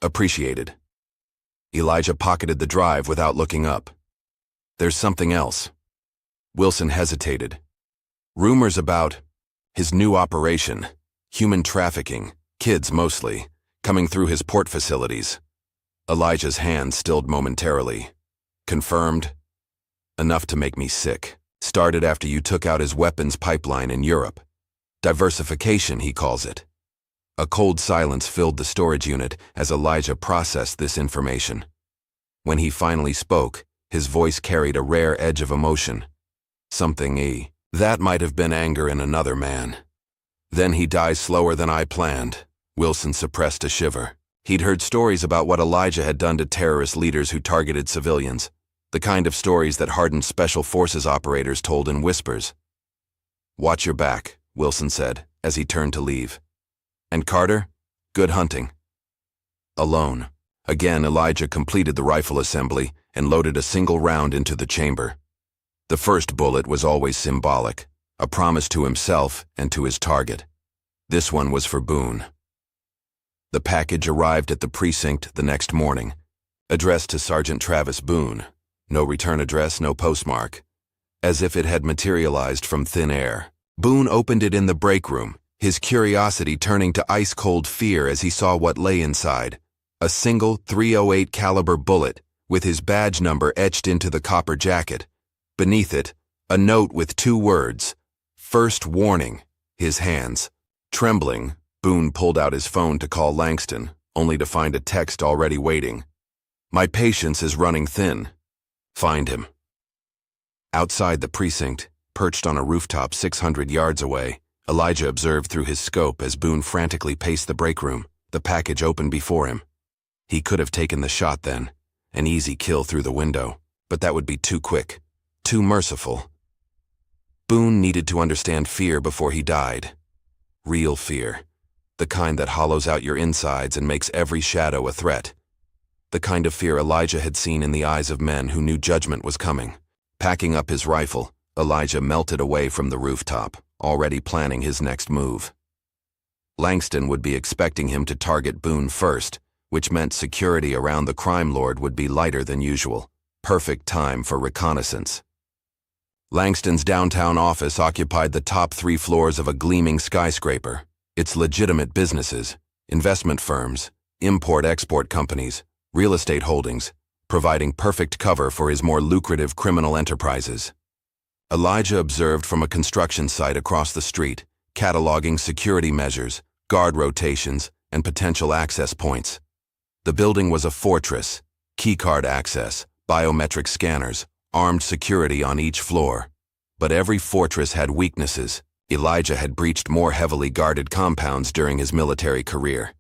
Appreciated." Elijah pocketed the drive without looking up. "There's something else." Wilson hesitated. "Rumors about his new operation, human trafficking, kids mostly, coming through his port facilities." Elijah's hand stilled momentarily. "Confirmed?" "Enough to make me sick. Started after you took out his weapons pipeline in Europe. Diversification, he calls it." A cold silence filled the storage unit as Elijah processed this information. When he finally spoke, his voice carried a rare edge of emotion. That might have been anger in another man. Then he dies slower than I planned." Wilson suppressed a shiver. He'd heard stories about what Elijah had done to terrorist leaders who targeted civilians, the kind of stories that hardened Special Forces operators told in whispers. "Watch your back," Wilson said, as he turned to leave. "And Carter, good hunting." Alone. Again, Elijah completed the rifle assembly and loaded a single round into the chamber. The first bullet was always symbolic, a promise to himself and to his target. This one was for Boone. The package arrived at the precinct the next morning, addressed to Sergeant Travis Boone. No return address, no postmark. As if it had materialized from thin air. Boone opened it in the break room, his curiosity turning to ice-cold fear as he saw what lay inside. A single .308 caliber bullet, with his badge number etched into the copper jacket. Beneath it, a note with 2 words, "First warning." His hands trembling, Boone pulled out his phone to call Langston, only to find a text already waiting. "My patience is running thin. Find him." Outside the precinct, perched on a rooftop 600 yards away, Elijah observed through his scope as Boone frantically paced the break room, the package open before him. He could have taken the shot then, an easy kill through the window, but that would be too quick, too merciful. Boone needed to understand fear before he died. Real fear. The kind that hollows out your insides and makes every shadow a threat. The kind of fear Elijah had seen in the eyes of men who knew judgment was coming. Packing up his rifle, Elijah melted away from the rooftop, already planning his next move. Langston would be expecting him to target Boone first, which meant security around the crime lord would be lighter than usual. Perfect time for reconnaissance. Langston's downtown office occupied the top 3 floors of a gleaming skyscraper. Its legitimate businesses, investment firms, import-export companies, real estate holdings, providing perfect cover for his more lucrative criminal enterprises. Elijah observed from a construction site across the street, cataloging security measures, guard rotations, and potential access points. The building was a fortress, keycard access, biometric scanners, armed security on each floor. But every fortress had weaknesses. Elijah had breached more heavily guarded compounds during his military career,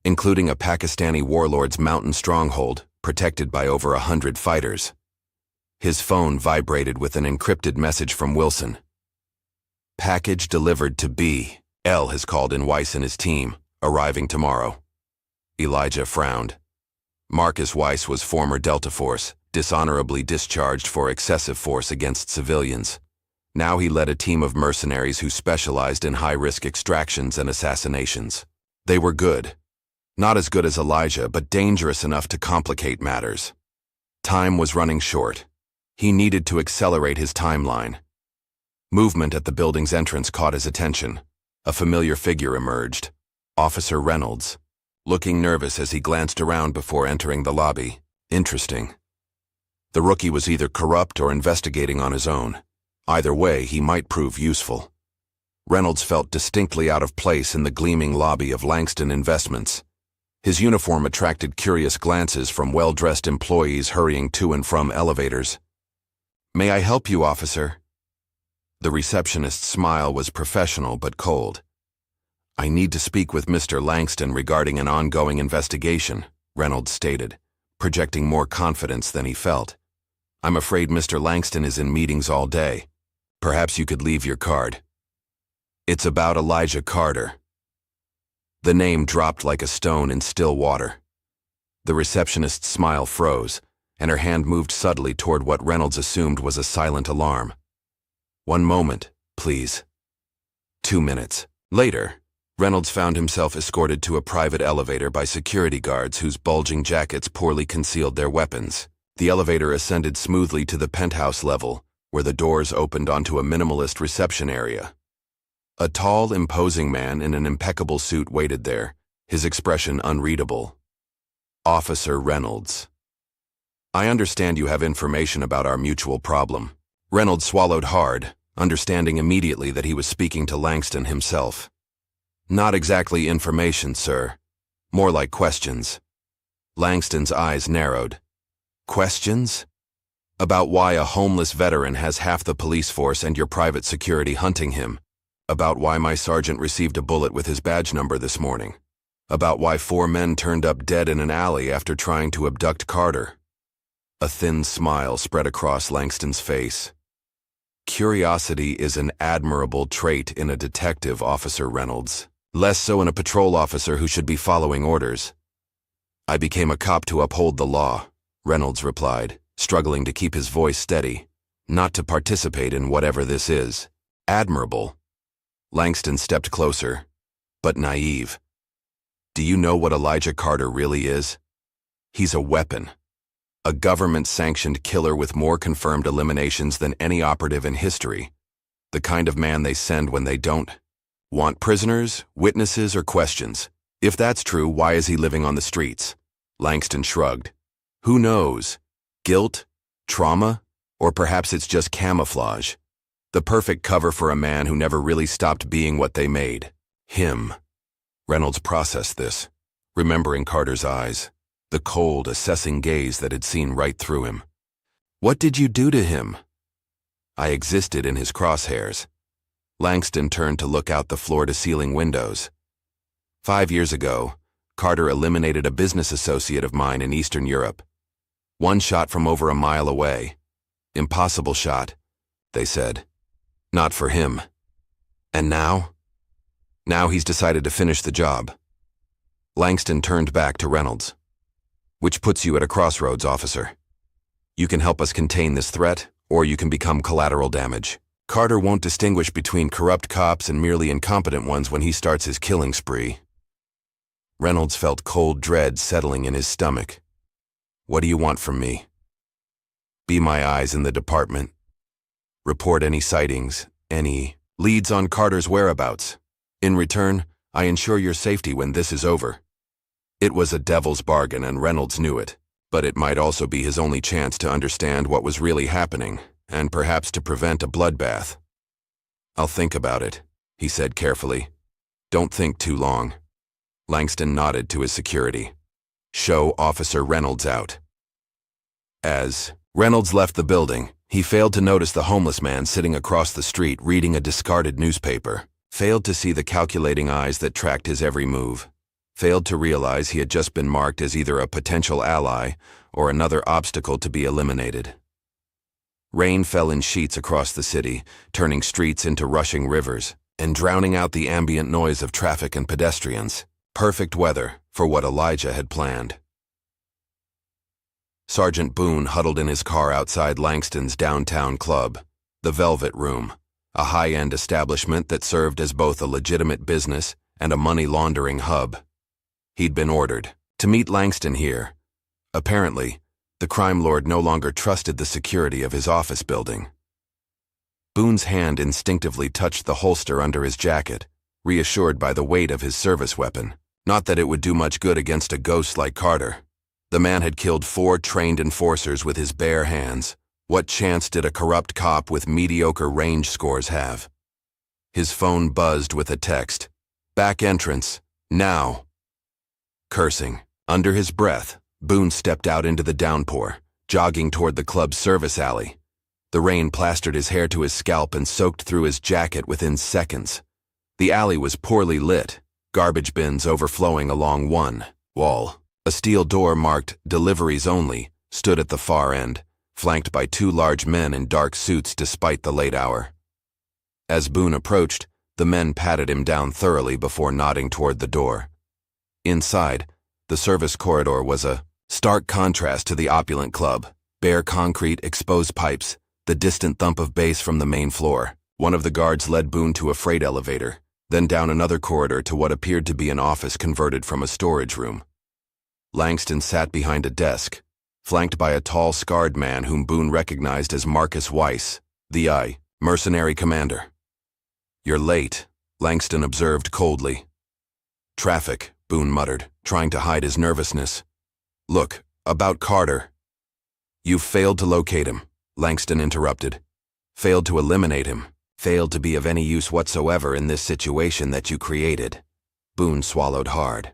including a Pakistani warlord's mountain stronghold, protected by over 100 fighters. His phone vibrated with an encrypted message from Wilson. Package delivered to B. L has called in Weiss and his team, arriving tomorrow. Elijah frowned. Marcus Weiss was former Delta Force, dishonorably discharged for excessive force against civilians. Now he led a team of mercenaries who specialized in high-risk extractions and assassinations. They were good. Not as good as Elijah, but dangerous enough to complicate matters. Time was running short. He needed to accelerate his timeline. Movement at the building's entrance caught his attention. A familiar figure emerged. Officer Reynolds, looking nervous as he glanced around before entering the lobby. Interesting. The rookie was either corrupt or investigating on his own. Either way, he might prove useful. Reynolds felt distinctly out of place in the gleaming lobby of Langston Investments. His uniform attracted curious glances from well-dressed employees hurrying to and from elevators. "May I help you, officer?" The receptionist's smile was professional but cold. "I need to speak with Mr. Langston regarding an ongoing investigation," Reynolds stated, projecting more confidence than he felt. "I'm afraid Mr. Langston is in meetings all day. Perhaps you could leave your card." "It's about Elijah Carter." The name dropped like a stone in still water. The receptionist's smile froze, and her hand moved subtly toward what Reynolds assumed was a silent alarm. "1 moment, please." 2 minutes. Later, Reynolds found himself escorted to a private elevator by security guards whose bulging jackets poorly concealed their weapons. The elevator ascended smoothly to the penthouse level, where the doors opened onto a minimalist reception area. A tall, imposing man in an impeccable suit waited there, his expression unreadable. "Officer Reynolds. I understand you have information about our mutual problem." Reynolds swallowed hard, understanding immediately that he was speaking to Langston himself. "Not exactly information, sir. More like questions." Langston's eyes narrowed. "Questions? About why a homeless veteran has half the police force and your private security hunting him. About why my sergeant received a bullet with his badge number this morning. About why 4 men turned up dead in an alley after trying to abduct Carter." A thin smile spread across Langston's face. "Curiosity is an admirable trait in a detective, Officer Reynolds. Less so in a patrol officer who should be following orders." "I became a cop to uphold the law," Reynolds replied, struggling to keep his voice steady. "Not to participate in whatever this is." "Admirable." Langston stepped closer, but naive. "Do you know what Elijah Carter really is? He's a weapon. A government-sanctioned killer with more confirmed eliminations than any operative in history. The kind of man they send when they don't want prisoners, witnesses, or questions. If that's true, why is he living on the streets?" Langston shrugged. "Who knows? Guilt? Trauma? Or perhaps it's just camouflage. The perfect cover for a man who never really stopped being what they made. Him." Reynolds processed this, remembering Carter's eyes, the cold, assessing gaze that had seen right through him. "What did you do to him?" "I existed in his crosshairs." Langston turned to look out the floor-to-ceiling windows. 5 years ago, Carter eliminated a business associate of mine in Eastern Europe. One shot from over a mile away. "Impossible shot," they said. "Not for him." "And now?" "Now he's decided to finish the job." Langston turned back to Reynolds. "Which puts you at a crossroads, officer. You can help us contain this threat, or you can become collateral damage. Carter won't distinguish between corrupt cops and merely incompetent ones when he starts his killing spree." Reynolds felt cold dread settling in his stomach. What do you want from me? Be my eyes in the department. Report any sightings, any leads on Carter's whereabouts. In return, I ensure your safety when this is over. It was a devil's bargain and Reynolds knew it, but it might also be his only chance to understand what was really happening, and perhaps to prevent a bloodbath. I'll think about it, he said carefully. Don't think too long. Langston nodded to his security. Show Officer Reynolds out. As Reynolds left the building, he failed to notice the homeless man sitting across the street reading a discarded newspaper, failed to see the calculating eyes that tracked his every move, failed to realize he had just been marked as either a potential ally or another obstacle to be eliminated. Rain fell in sheets across the city, turning streets into rushing rivers and drowning out the ambient noise of traffic and pedestrians. Perfect weather for what Elijah had planned. Sergeant Boone huddled in his car outside Langston's downtown club, the Velvet Room, a high-end establishment that served as both a legitimate business and a money-laundering hub. He'd been ordered to meet Langston here. Apparently, the crime lord no longer trusted the security of his office building. Boone's hand instinctively touched the holster under his jacket, reassured by the weight of his service weapon. Not that it would do much good against a ghost like Carter. The man had killed 4 trained enforcers with his bare hands. What chance did a corrupt cop with mediocre range scores have? His phone buzzed with a text. Back entrance, now. Cursing, under his breath, Boone stepped out into the downpour, jogging toward the club's service alley. The rain plastered his hair to his scalp and soaked through his jacket within seconds. The alley was poorly lit, garbage bins overflowing along one wall. A steel door marked "Deliveries Only" stood at the far end, flanked by 2 large men in dark suits despite the late hour. As Boone approached, the men patted him down thoroughly before nodding toward the door. Inside, the service corridor was a stark contrast to the opulent club. Bare concrete, exposed pipes, the distant thump of bass from the main floor. One of the guards led Boone to a freight elevator, then down another corridor to what appeared to be an office converted from a storage room. Langston sat behind a desk, flanked by a tall, scarred man whom Boone recognized as Marcus Weiss, the mercenary commander. You're late, Langston observed coldly. Traffic, Boone muttered, trying to hide his nervousness. Look, about Carter. You've failed to locate him, Langston interrupted. Failed to eliminate him. Failed to be of any use whatsoever in this situation that you created. Boone swallowed hard.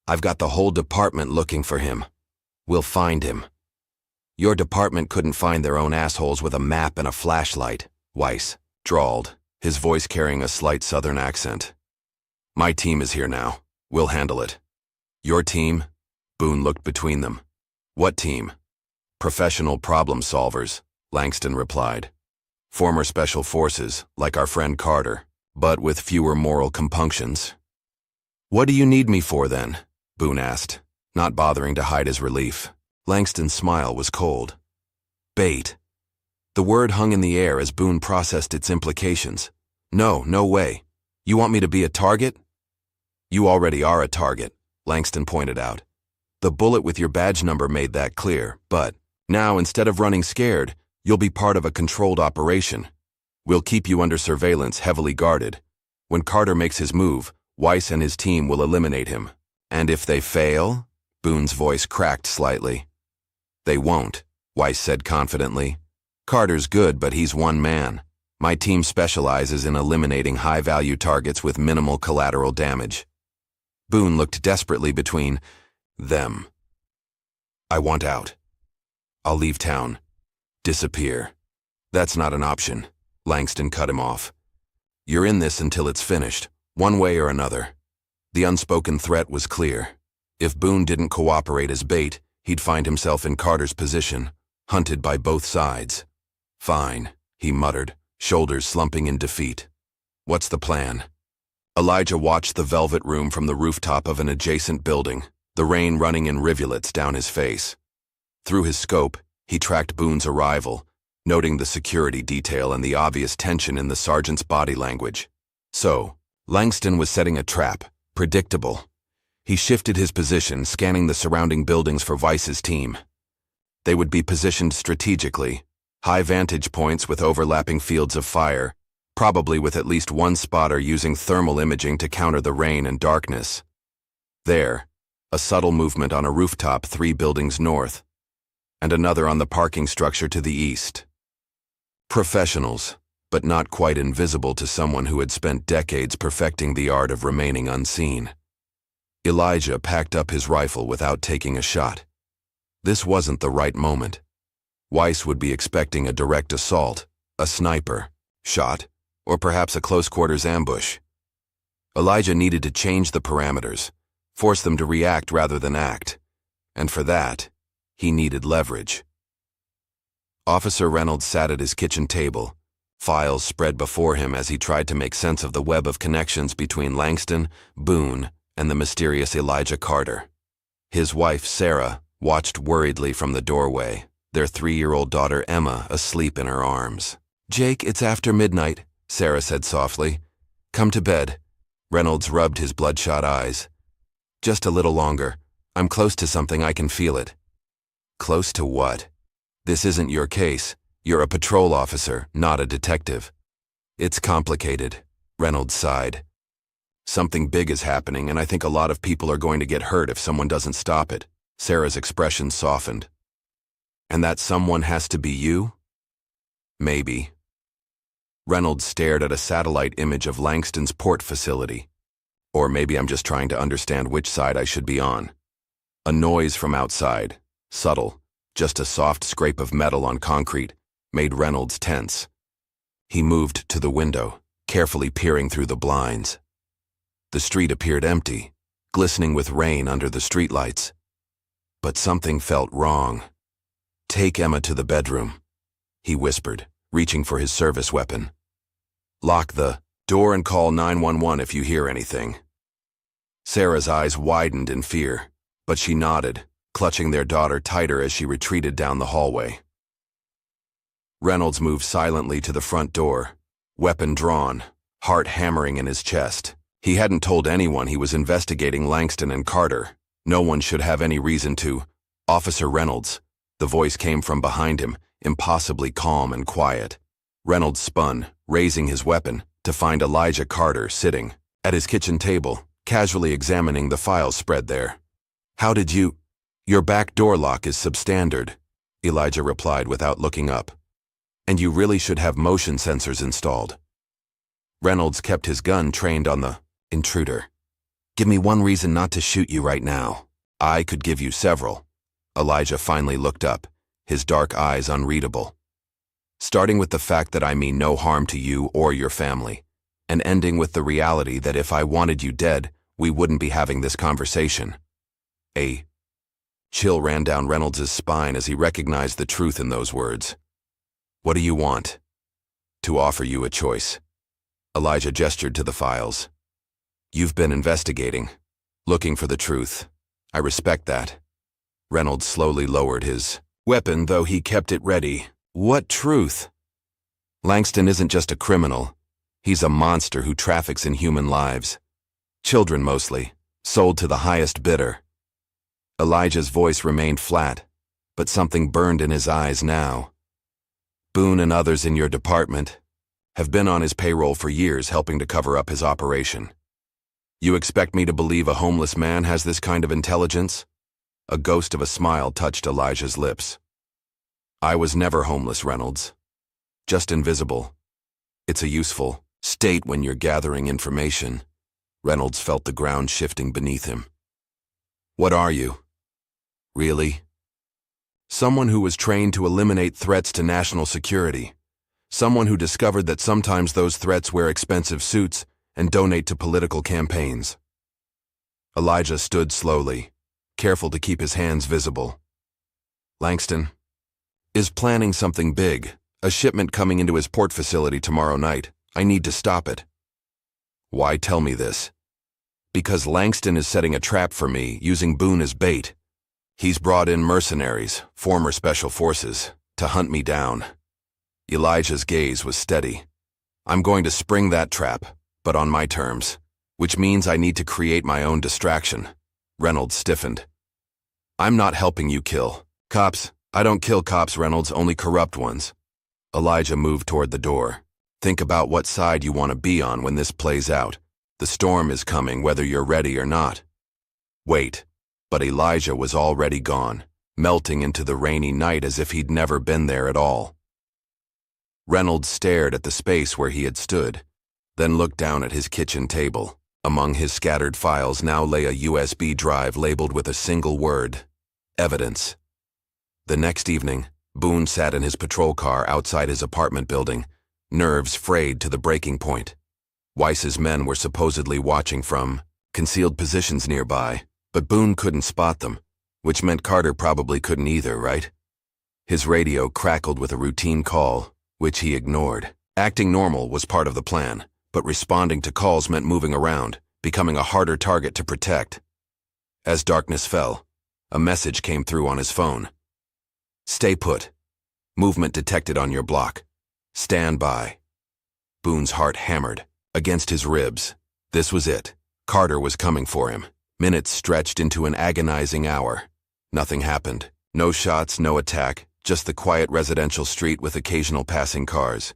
I've got the whole department looking for him. We'll find him. Your department couldn't find their own assholes with a map and a flashlight, Weiss drawled, his voice carrying a slight southern accent. My team is here now. We'll handle it. Your team? Boone looked between them. What team? Professional problem solvers, Langston replied. Former special forces, like our friend Carter, but with fewer moral compunctions. What do you need me for, then? Boone asked, not bothering to hide his relief. Langston's smile was cold. Bait. The word hung in the air as Boone processed its implications. No way. You want me to be a target? You already are a target, Langston pointed out. The bullet with your badge number made that clear, but now instead of running scared, you'll be part of a controlled operation. We'll keep you under surveillance, heavily guarded. When Carter makes his move, Weiss and his team will eliminate him. And if they fail? Boone's voice cracked slightly. They won't, Weiss said confidently. Carter's good, but he's one man. My team specializes in eliminating high-value targets with minimal collateral damage. Boone looked desperately between them. I want out. I'll leave town. Disappear. That's not an option, Langston cut him off. You're in this until it's finished, one way or another. The unspoken threat was clear. If Boone didn't cooperate as bait, he'd find himself in Carter's position, hunted by both sides. Fine, he muttered, shoulders slumping in defeat. What's the plan? Elijah watched the Velvet Room from the rooftop of an adjacent building, the rain running in rivulets down his face. Through his scope, he tracked Boone's arrival, noting the security detail and the obvious tension in the sergeant's body language. So, Langston was setting a trap, predictable. He shifted his position, scanning the surrounding buildings for Weiss's team. They would be positioned strategically, high vantage points with overlapping fields of fire, probably with at least one spotter using thermal imaging to counter the rain and darkness. There, a subtle movement on a rooftop 3 buildings north, and another on the parking structure to the east. Professionals, but not quite invisible to someone who had spent decades perfecting the art of remaining unseen. Elijah packed up his rifle without taking a shot. This wasn't the right moment. Weiss would be expecting a direct assault, a sniper, shot, or perhaps a close-quarters ambush. Elijah needed to change the parameters, force them to react rather than act, and for that, he needed leverage. Officer Reynolds sat at his kitchen table, files spread before him as he tried to make sense of the web of connections between Langston, Boone, and the mysterious Elijah Carter. His wife, Sarah, watched worriedly from the doorway, their 3-year-old daughter Emma asleep in her arms. "Jake, it's after midnight," Sarah said softly. "Come to bed." Reynolds rubbed his bloodshot eyes. "Just a little longer. I'm close to something, I can feel it." "Close to what?" "This isn't your case. You're a patrol officer, not a detective." "It's complicated," Reynolds sighed. "Something big is happening, and I think a lot of people are going to get hurt if someone doesn't stop it." Sarah's expression softened. "And that someone has to be you?" "Maybe." Reynolds stared at a satellite image of Langston's port facility. "Or maybe I'm just trying to understand which side I should be on." A noise from outside, subtle, just a soft scrape of metal on concrete, made Reynolds tense. He moved to the window, carefully peering through the blinds. The street appeared empty, glistening with rain under the streetlights. But something felt wrong. "Take Emma to the bedroom," he whispered, reaching for his service weapon. "Lock the door and call 911 if you hear anything." Sarah's eyes widened in fear, but she nodded, clutching their daughter tighter as she retreated down the hallway. Reynolds moved silently to the front door, weapon drawn, heart hammering in his chest. He hadn't told anyone he was investigating Langston and Carter. No one should have any reason to. "Officer Reynolds." The voice came from behind him, impossibly calm and quiet. Reynolds spun, raising his weapon, to find Elijah Carter sitting at his kitchen table, casually examining the files spread there. "How did you—" "Your back door lock is substandard," Elijah replied without looking up. "And you really should have motion sensors installed." Reynolds kept his gun trained on the intruder. "Give me one reason not to shoot you right now." "I could give you several." Elijah finally looked up, his dark eyes unreadable. "Starting with the fact that I mean no harm to you or your family, and ending with the reality that if I wanted you dead, we wouldn't be having this conversation." A chill ran down Reynolds' spine as he recognized the truth in those words. "What do you want?" "To offer you a choice." Elijah gestured to the files. "You've been investigating, looking for the truth. I respect that." Reynolds slowly lowered his weapon, though he kept it ready. "What truth?" "Langston isn't just a criminal. He's a monster who traffics in human lives. Children mostly, sold to the highest bidder." Elijah's voice remained flat, but something burned in his eyes now. "Boone and others in your department have been on his payroll for years helping to cover up his operation. You expect me to believe a homeless man has this kind of intelligence?" A ghost of a smile touched Elijah's lips. "I was never homeless, Reynolds. Just invisible. It's a useful state when you're gathering information." Reynolds felt the ground shifting beneath him. "What are you?" "Really?" "Someone who was trained to eliminate threats to national security. Someone who discovered that sometimes those threats wear expensive suits and donate to political campaigns." Elijah stood slowly, careful to keep his hands visible. "Langston is planning something big, a shipment coming into his port facility tomorrow night. I need to stop it." "Why tell me this?" "Because Langston is setting a trap for me, using Boone as bait. He's brought in mercenaries, former special forces, to hunt me down." Elijah's gaze was steady. "I'm going to spring that trap, but on my terms, which means I need to create my own distraction. Reynolds stiffened. I'm not helping you kill cops. I don't kill cops, Reynolds, only corrupt ones. Elijah moved toward the door. Think about what side you want to be on when this plays out. The storm is coming whether you're ready or not. Wait. But Elijah was already gone, melting into the rainy night as if he'd never been there at all. Reynolds stared at the space where he had stood, then looked down at his kitchen table. Among his scattered files now lay a USB drive labeled with a single word: evidence. The next evening, Boone sat in his patrol car outside his apartment building, nerves frayed to the breaking point. Weiss's men were supposedly watching from concealed positions nearby, but Boone couldn't spot them, which meant Carter probably couldn't either, right? His radio crackled with a routine call, which he ignored. Acting normal was part of the plan, but responding to calls meant moving around, becoming a harder target to protect. As darkness fell, a message came through on his phone. Stay put. Movement detected on your block. Stand by. Boone's heart hammered against his ribs. This was it. Carter was coming for him. Minutes stretched into an agonizing hour. Nothing happened. No shots, no attack, just the quiet residential street with occasional passing cars.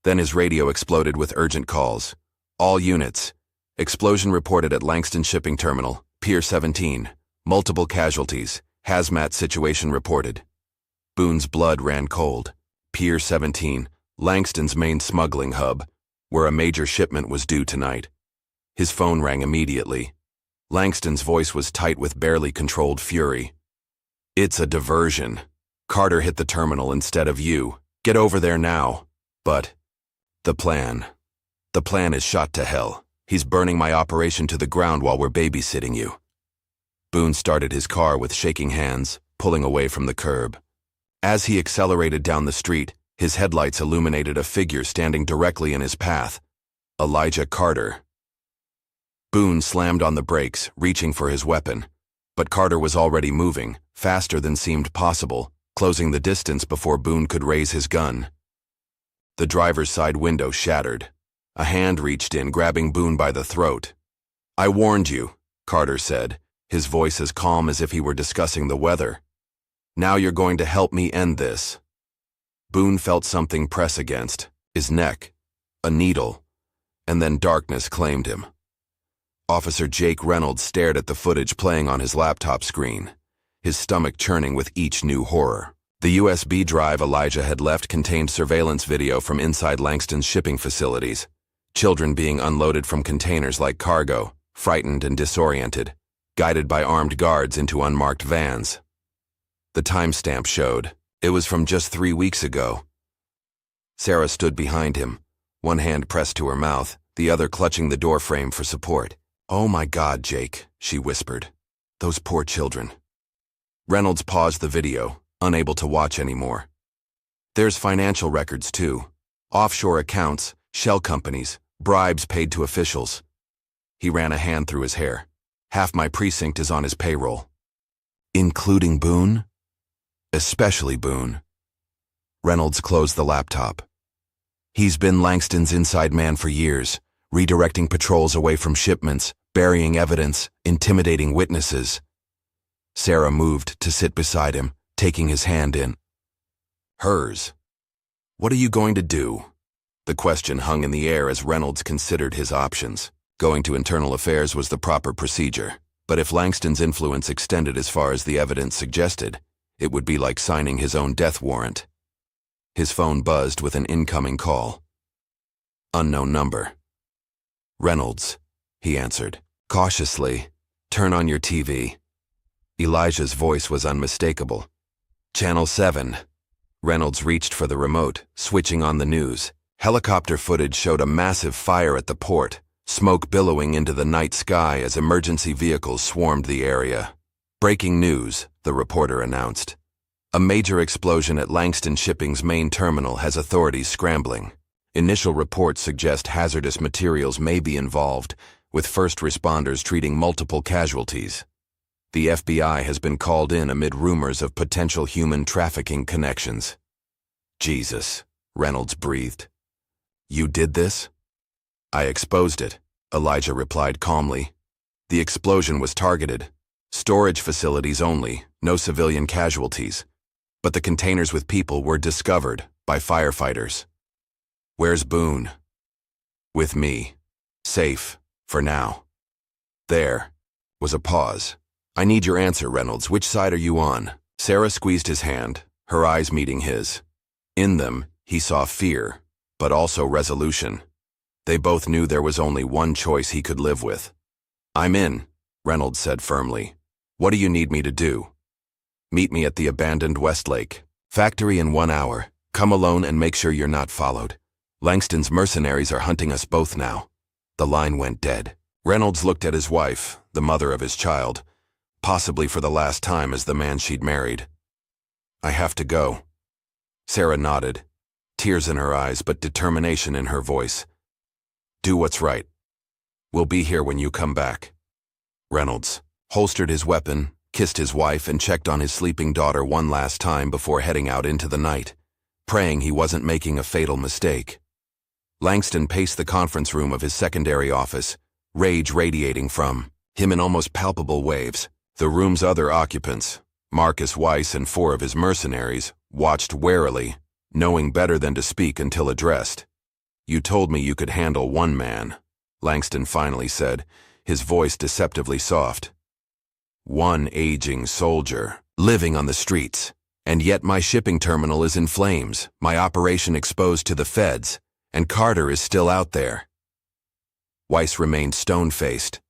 Then his radio exploded with urgent calls. All units. Explosion reported at Langston Shipping Terminal, Pier 17. Multiple casualties. Hazmat situation reported. Boone's blood ran cold. Pier 17, Langston's main smuggling hub, where a major shipment was due tonight. His phone rang immediately. Langston's voice was tight with barely controlled fury. It's a diversion. Carter hit the terminal instead of you. Get over there now. But the plan is shot to hell. He's burning my operation to the ground while we're babysitting you. Boone started his car with shaking hands, pulling away from the curb. As he accelerated down the street, his headlights illuminated a figure standing directly in his path. Elijah Carter. Boone slammed on the brakes, reaching for his weapon. But Carter was already moving, faster than seemed possible, closing the distance before Boone could raise his gun. The driver's side window shattered. A hand reached in, grabbing Boone by the throat. I warned you, Carter said, his voice as calm as if he were discussing the weather. Now you're going to help me end this. Boone felt something press against his neck, a needle, and then darkness claimed him. Officer Jake Reynolds stared at the footage playing on his laptop screen, his stomach churning with each new horror. The USB drive Elijah had left contained surveillance video from inside Langston's shipping facilities, children being unloaded from containers like cargo, frightened and disoriented, guided by armed guards into unmarked vans. The timestamp showed it was from just 3 weeks ago. Sarah stood behind him, one hand pressed to her mouth, the other clutching the doorframe for support. Oh my God, Jake, she whispered. Those poor children. Reynolds paused the video, unable to watch anymore. There's financial records too. Offshore accounts, shell companies, bribes paid to officials. He ran a hand through his hair. Half my precinct is on his payroll. Including Boone? Especially Boone. Reynolds closed the laptop. He's been Langston's inside man for years, redirecting patrols away from shipments, burying evidence, intimidating witnesses. Sarah moved to sit beside him, taking his hand in hers. What are you going to do? The question hung in the air as Reynolds considered his options. Going to internal affairs was the proper procedure, but if Langston's influence extended as far as the evidence suggested, it would be like signing his own death warrant. His phone buzzed with an incoming call. Unknown number. Reynolds, he answered. Cautiously, turn on your TV. Elijah's voice was unmistakable. Channel 7. Reynolds reached for the remote, switching on the news. Helicopter footage showed a massive fire at the port, smoke billowing into the night sky as emergency vehicles swarmed the area. Breaking news, the reporter announced. A major explosion at Langston Shipping's main terminal has authorities scrambling. Initial reports suggest hazardous materials may be involved, with first responders treating multiple casualties. The FBI has been called in amid rumors of potential human trafficking connections. Jesus, Reynolds breathed. You did this? I exposed it, Elijah replied calmly. The explosion was targeted. Storage facilities only, no civilian casualties. But the containers with people were discovered by firefighters. Where's Boone? With me. Safe, for now. There was a pause. I need your answer, Reynolds. Which side are you on? Sarah squeezed his hand, her eyes meeting his. In them, he saw fear, but also resolution. They both knew there was only one choice he could live with. I'm in, Reynolds said firmly. What do you need me to do? Meet me at the abandoned Westlake factory in 1 hour. Come alone and make sure you're not followed. Langston's mercenaries are hunting us both now. The line went dead. Reynolds looked at his wife, the mother of his child, possibly for the last time as the man she'd married. I have to go. Sarah nodded, tears in her eyes but determination in her voice. Do what's right. We'll be here when you come back. Reynolds holstered his weapon, kissed his wife, and checked on his sleeping daughter one last time before heading out into the night, praying he wasn't making a fatal mistake. Langston paced the conference room of his secondary office, rage radiating from him in almost palpable waves. The room's other occupants, Marcus Weiss and 4 of his mercenaries, watched warily, knowing better than to speak until addressed. You told me you could handle one man, Langston finally said, his voice deceptively soft. One aging soldier, living on the streets, and yet my shipping terminal is in flames, my operation exposed to the feds, and Carter is still out there. Weiss remained stone-faced.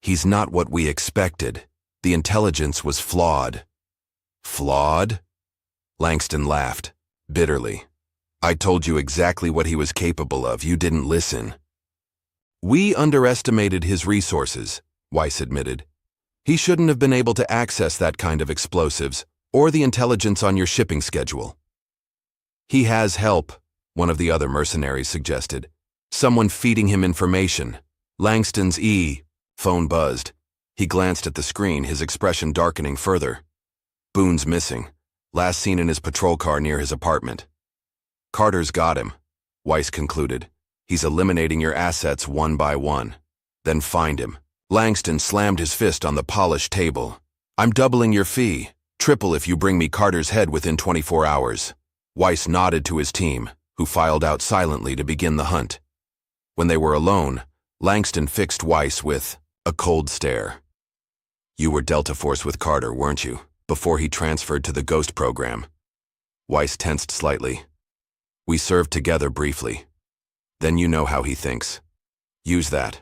He's not what we expected. The intelligence was flawed. Flawed? Langston laughed, bitterly. I told you exactly what he was capable of. You didn't listen. We underestimated his resources, Weiss admitted. He shouldn't have been able to access that kind of explosives, or the intelligence on your shipping schedule. He has help, one of the other mercenaries suggested. Someone feeding him information. Langston's phone buzzed. He glanced at the screen, his expression darkening further. Boone's missing. Last seen in his patrol car near his apartment. Carter's got him, Weiss concluded. He's eliminating your assets one by one. Then find him. Langston slammed his fist on the polished table. I'm doubling your fee. Triple if you bring me Carter's head within 24 hours. Weiss nodded to his team, who filed out silently to begin the hunt. When they were alone, Langston fixed Weiss with a cold stare. You were Delta Force with Carter, weren't you, before he transferred to the Ghost program? Weiss tensed slightly. We served together briefly. Then you know how he thinks. Use that.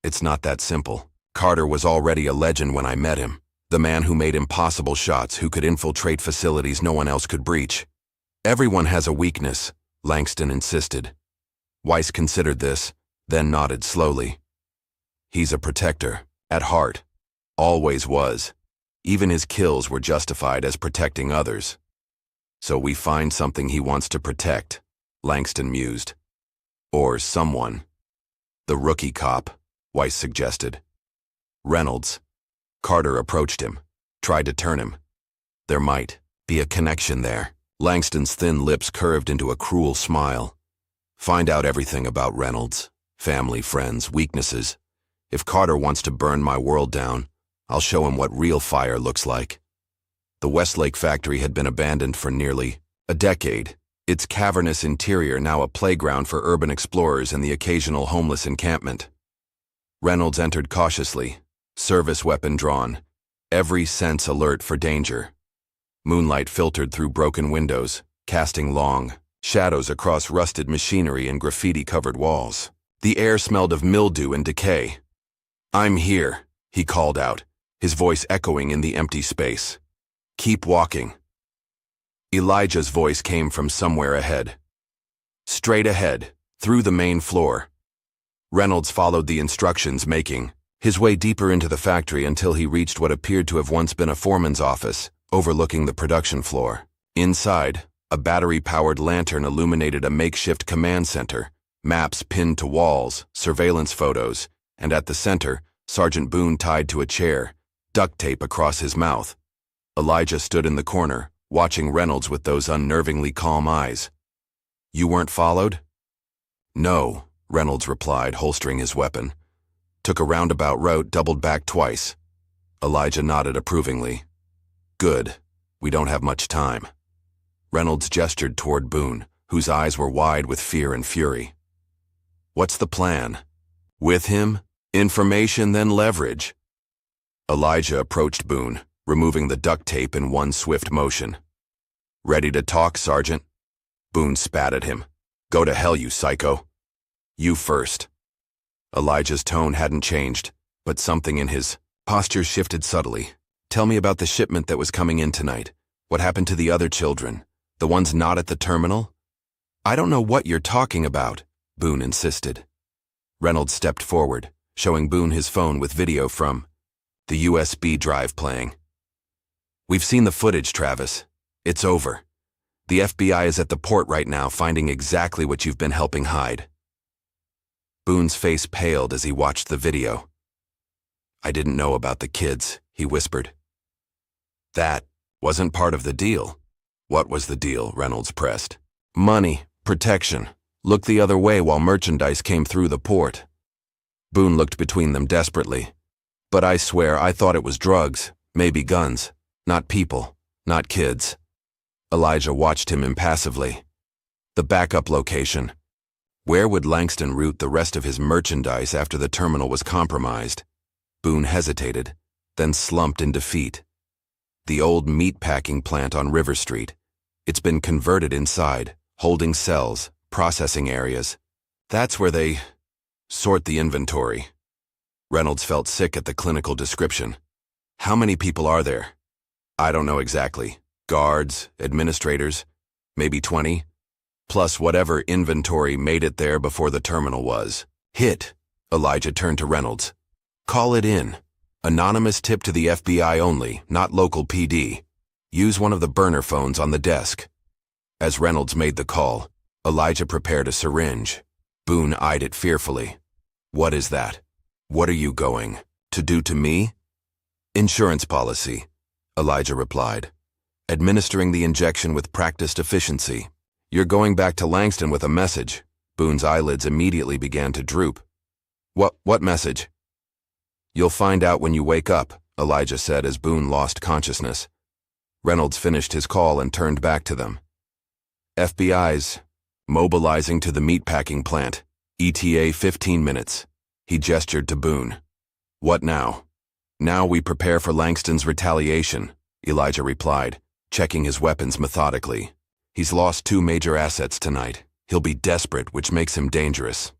It's not that simple. Carter was already a legend when I met him. The man who made impossible shots, who could infiltrate facilities no one else could breach. Everyone has a weakness, Langston insisted. Weiss considered this, then nodded slowly. He's a protector, at heart. Always was. Even his kills were justified as protecting others. So we find something he wants to protect, Langston mused. Or someone. The rookie cop, Weiss suggested. Reynolds. Carter approached him, tried to turn him. There might be a connection there. Langston's thin lips curved into a cruel smile. Find out everything about Reynolds. Family, friends, weaknesses. If Carter wants to burn my world down, I'll show him what real fire looks like. The Westlake factory had been abandoned for nearly a decade, its cavernous interior now a playground for urban explorers and the occasional homeless encampment. Reynolds entered cautiously, service weapon drawn, every sense alert for danger. Moonlight filtered through broken windows, casting long shadows across rusted machinery and graffiti-covered walls. The air smelled of mildew and decay. I'm here, he called out, his voice echoing in the empty space. Keep walking. Elijah's voice came from somewhere ahead. Straight ahead, through the main floor. Reynolds followed the instructions, making his way deeper into the factory until he reached what appeared to have once been a foreman's office, overlooking the production floor. Inside, a battery-powered lantern illuminated a makeshift command center, maps pinned to walls, surveillance photos, and at the center, Sergeant Boone tied to a chair, duct tape across his mouth. Elijah stood in the corner, watching Reynolds with those unnervingly calm eyes. You weren't followed? No, Reynolds replied, holstering his weapon. Took a roundabout route, doubled back twice. Elijah nodded approvingly. Good. We don't have much time. Reynolds gestured toward Boone, whose eyes were wide with fear and fury. What's the plan? With him, information, then leverage. Elijah approached Boone, removing the duct tape in one swift motion. Ready to talk, Sergeant? Boone spat at him. Go to hell, you psycho. You first. Elijah's tone hadn't changed, but something in his posture shifted subtly. Tell me about the shipment that was coming in tonight. What happened to the other children? The ones not at the terminal? I don't know what you're talking about, Boone insisted. Reynolds stepped forward, showing Boone his phone with video from the USB drive playing. We've seen the footage, Travis. It's over. The FBI is at the port right now, finding exactly what you've been helping hide. Boone's face paled as he watched the video. I didn't know about the kids, he whispered. That wasn't part of the deal. What was the deal? Reynolds pressed. Money, protection. Look the other way while merchandise came through the port. Boone looked between them desperately. But I swear I thought it was drugs, maybe guns, not people, not kids. Elijah watched him impassively. The backup location. Where would Langston route the rest of his merchandise after the terminal was compromised? Boone hesitated, then slumped in defeat. The old meatpacking plant on River Street. It's been converted inside, holding cells, processing areas. That's where they sort the inventory. Reynolds felt sick at the clinical description. How many people are there? I don't know exactly. Guards, administrators, maybe 20, plus whatever inventory made it there before the terminal was hit. Elijah turned to Reynolds. Call it in. Anonymous tip to the FBI only, not local PD. Use one of the burner phones on the desk. As Reynolds made the call, Elijah prepared a syringe. Boone eyed it fearfully. What is that? What are you going to do to me? Insurance policy, Elijah replied, administering the injection with practiced efficiency. You're going back to Langston with a message. Boone's eyelids immediately began to droop. What message? You'll find out when you wake up, Elijah said as Boone lost consciousness. Reynolds finished his call and turned back to them. FBI's mobilizing to the meatpacking plant. ETA 15 minutes. He gestured to Boone. What now? Now we prepare for Langston's retaliation, Elijah replied, checking his weapons methodically. He's lost 2 major assets tonight. He'll be desperate, which makes him dangerous.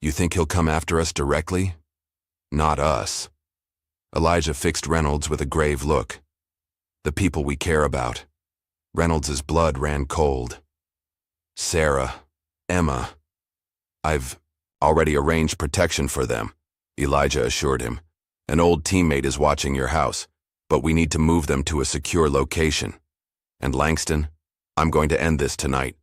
You think he'll come after us directly? Not us. Elijah fixed Reynolds with a grave look. The people we care about. Reynolds's blood ran cold. Sarah, Emma. I've already arranged protection for them, Elijah assured him. An old teammate is watching your house, but we need to move them to a secure location. And Langston, I'm going to end this tonight.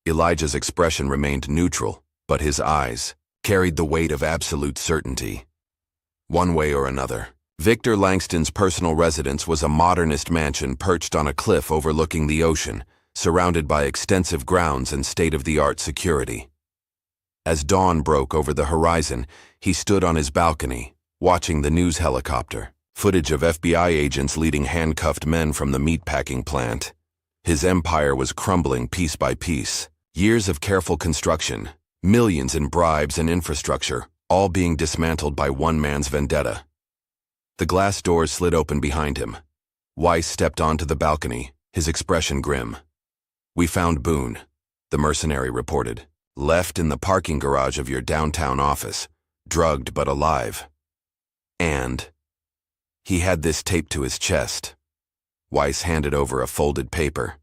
Elijah's expression remained neutral, but his eyes carried the weight of absolute certainty. One way or another, Victor Langston's personal residence was a modernist mansion perched on a cliff overlooking the ocean, surrounded by extensive grounds and state-of-the-art security. As dawn broke over the horizon, he stood on his balcony, watching the news helicopter, footage of FBI agents leading handcuffed men from the meatpacking plant. His empire was crumbling piece by piece. Years of careful construction, millions in bribes and infrastructure, all being dismantled by one man's vendetta. The glass doors slid open behind him. Weiss stepped onto the balcony, his expression grim. We found Boone, the mercenary reported, left in the parking garage of your downtown office, drugged but alive. And he had this taped to his chest. Weiss handed over a folded paper.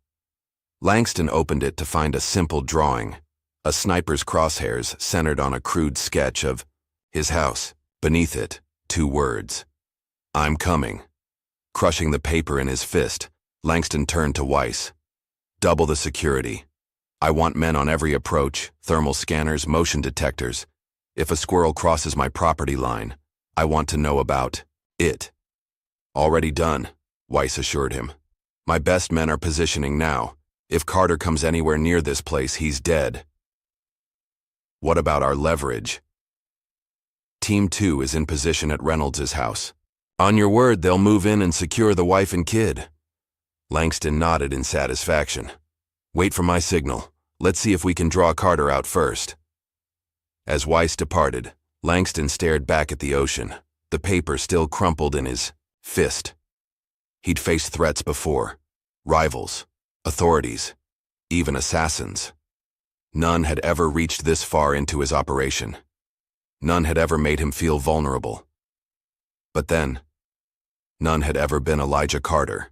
Langston opened it to find a simple drawing, a sniper's crosshairs centered on a crude sketch of his house. Beneath it, 2 words. I'm coming. Crushing the paper in his fist, Langston turned to Weiss. Double the security. I want men on every approach, thermal scanners, motion detectors. If a squirrel crosses my property line, I want to know about it. Already done, Weiss assured him. My best men are positioning now. If Carter comes anywhere near this place, he's dead. What about our leverage? Team 2 is in position at Reynolds' house. On your word, they'll move in and secure the wife and kid. Langston nodded in satisfaction. Wait for my signal. Let's see if we can draw Carter out first. As Weiss departed, Langston stared back at the ocean, the paper still crumpled in his fist. He'd faced threats before. Rivals, authorities, even assassins. None had ever reached this far into his operation. None had ever made him feel vulnerable. But then, none had ever been Elijah Carter.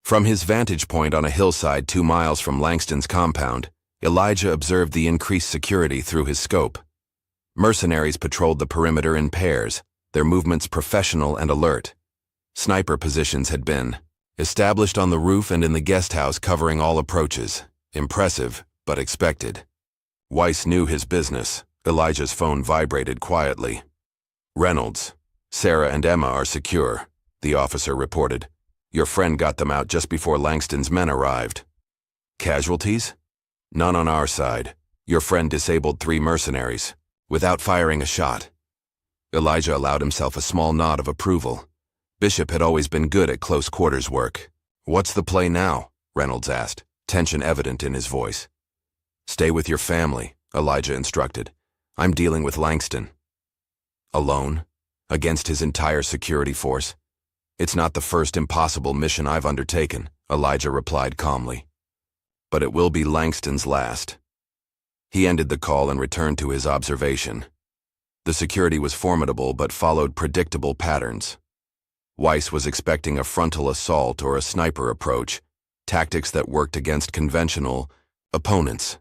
From his vantage point on a hillside 2 miles from Langston's compound, Elijah observed the increased security through his scope. Mercenaries patrolled the perimeter in pairs, their movements professional and alert. Sniper positions had been established on the roof and in the guest house covering all approaches. Impressive, but expected. Weiss knew his business. Elijah's phone vibrated quietly. Reynolds, Sarah and Emma are secure, the officer reported. Your friend got them out just before Langston's men arrived. Casualties? None on our side. Your friend disabled 3 mercenaries, without firing a shot. Elijah allowed himself a small nod of approval. Bishop had always been good at close quarters work. What's the play now? Reynolds asked, tension evident in his voice. Stay with your family, Elijah instructed. I'm dealing with Langston. Alone? Against his entire security force? It's not the first impossible mission I've undertaken, Elijah replied calmly. But it will be Langston's last. He ended the call and returned to his observation. The security was formidable but followed predictable patterns. Weiss was expecting a frontal assault or a sniper approach, tactics that worked against conventional opponents.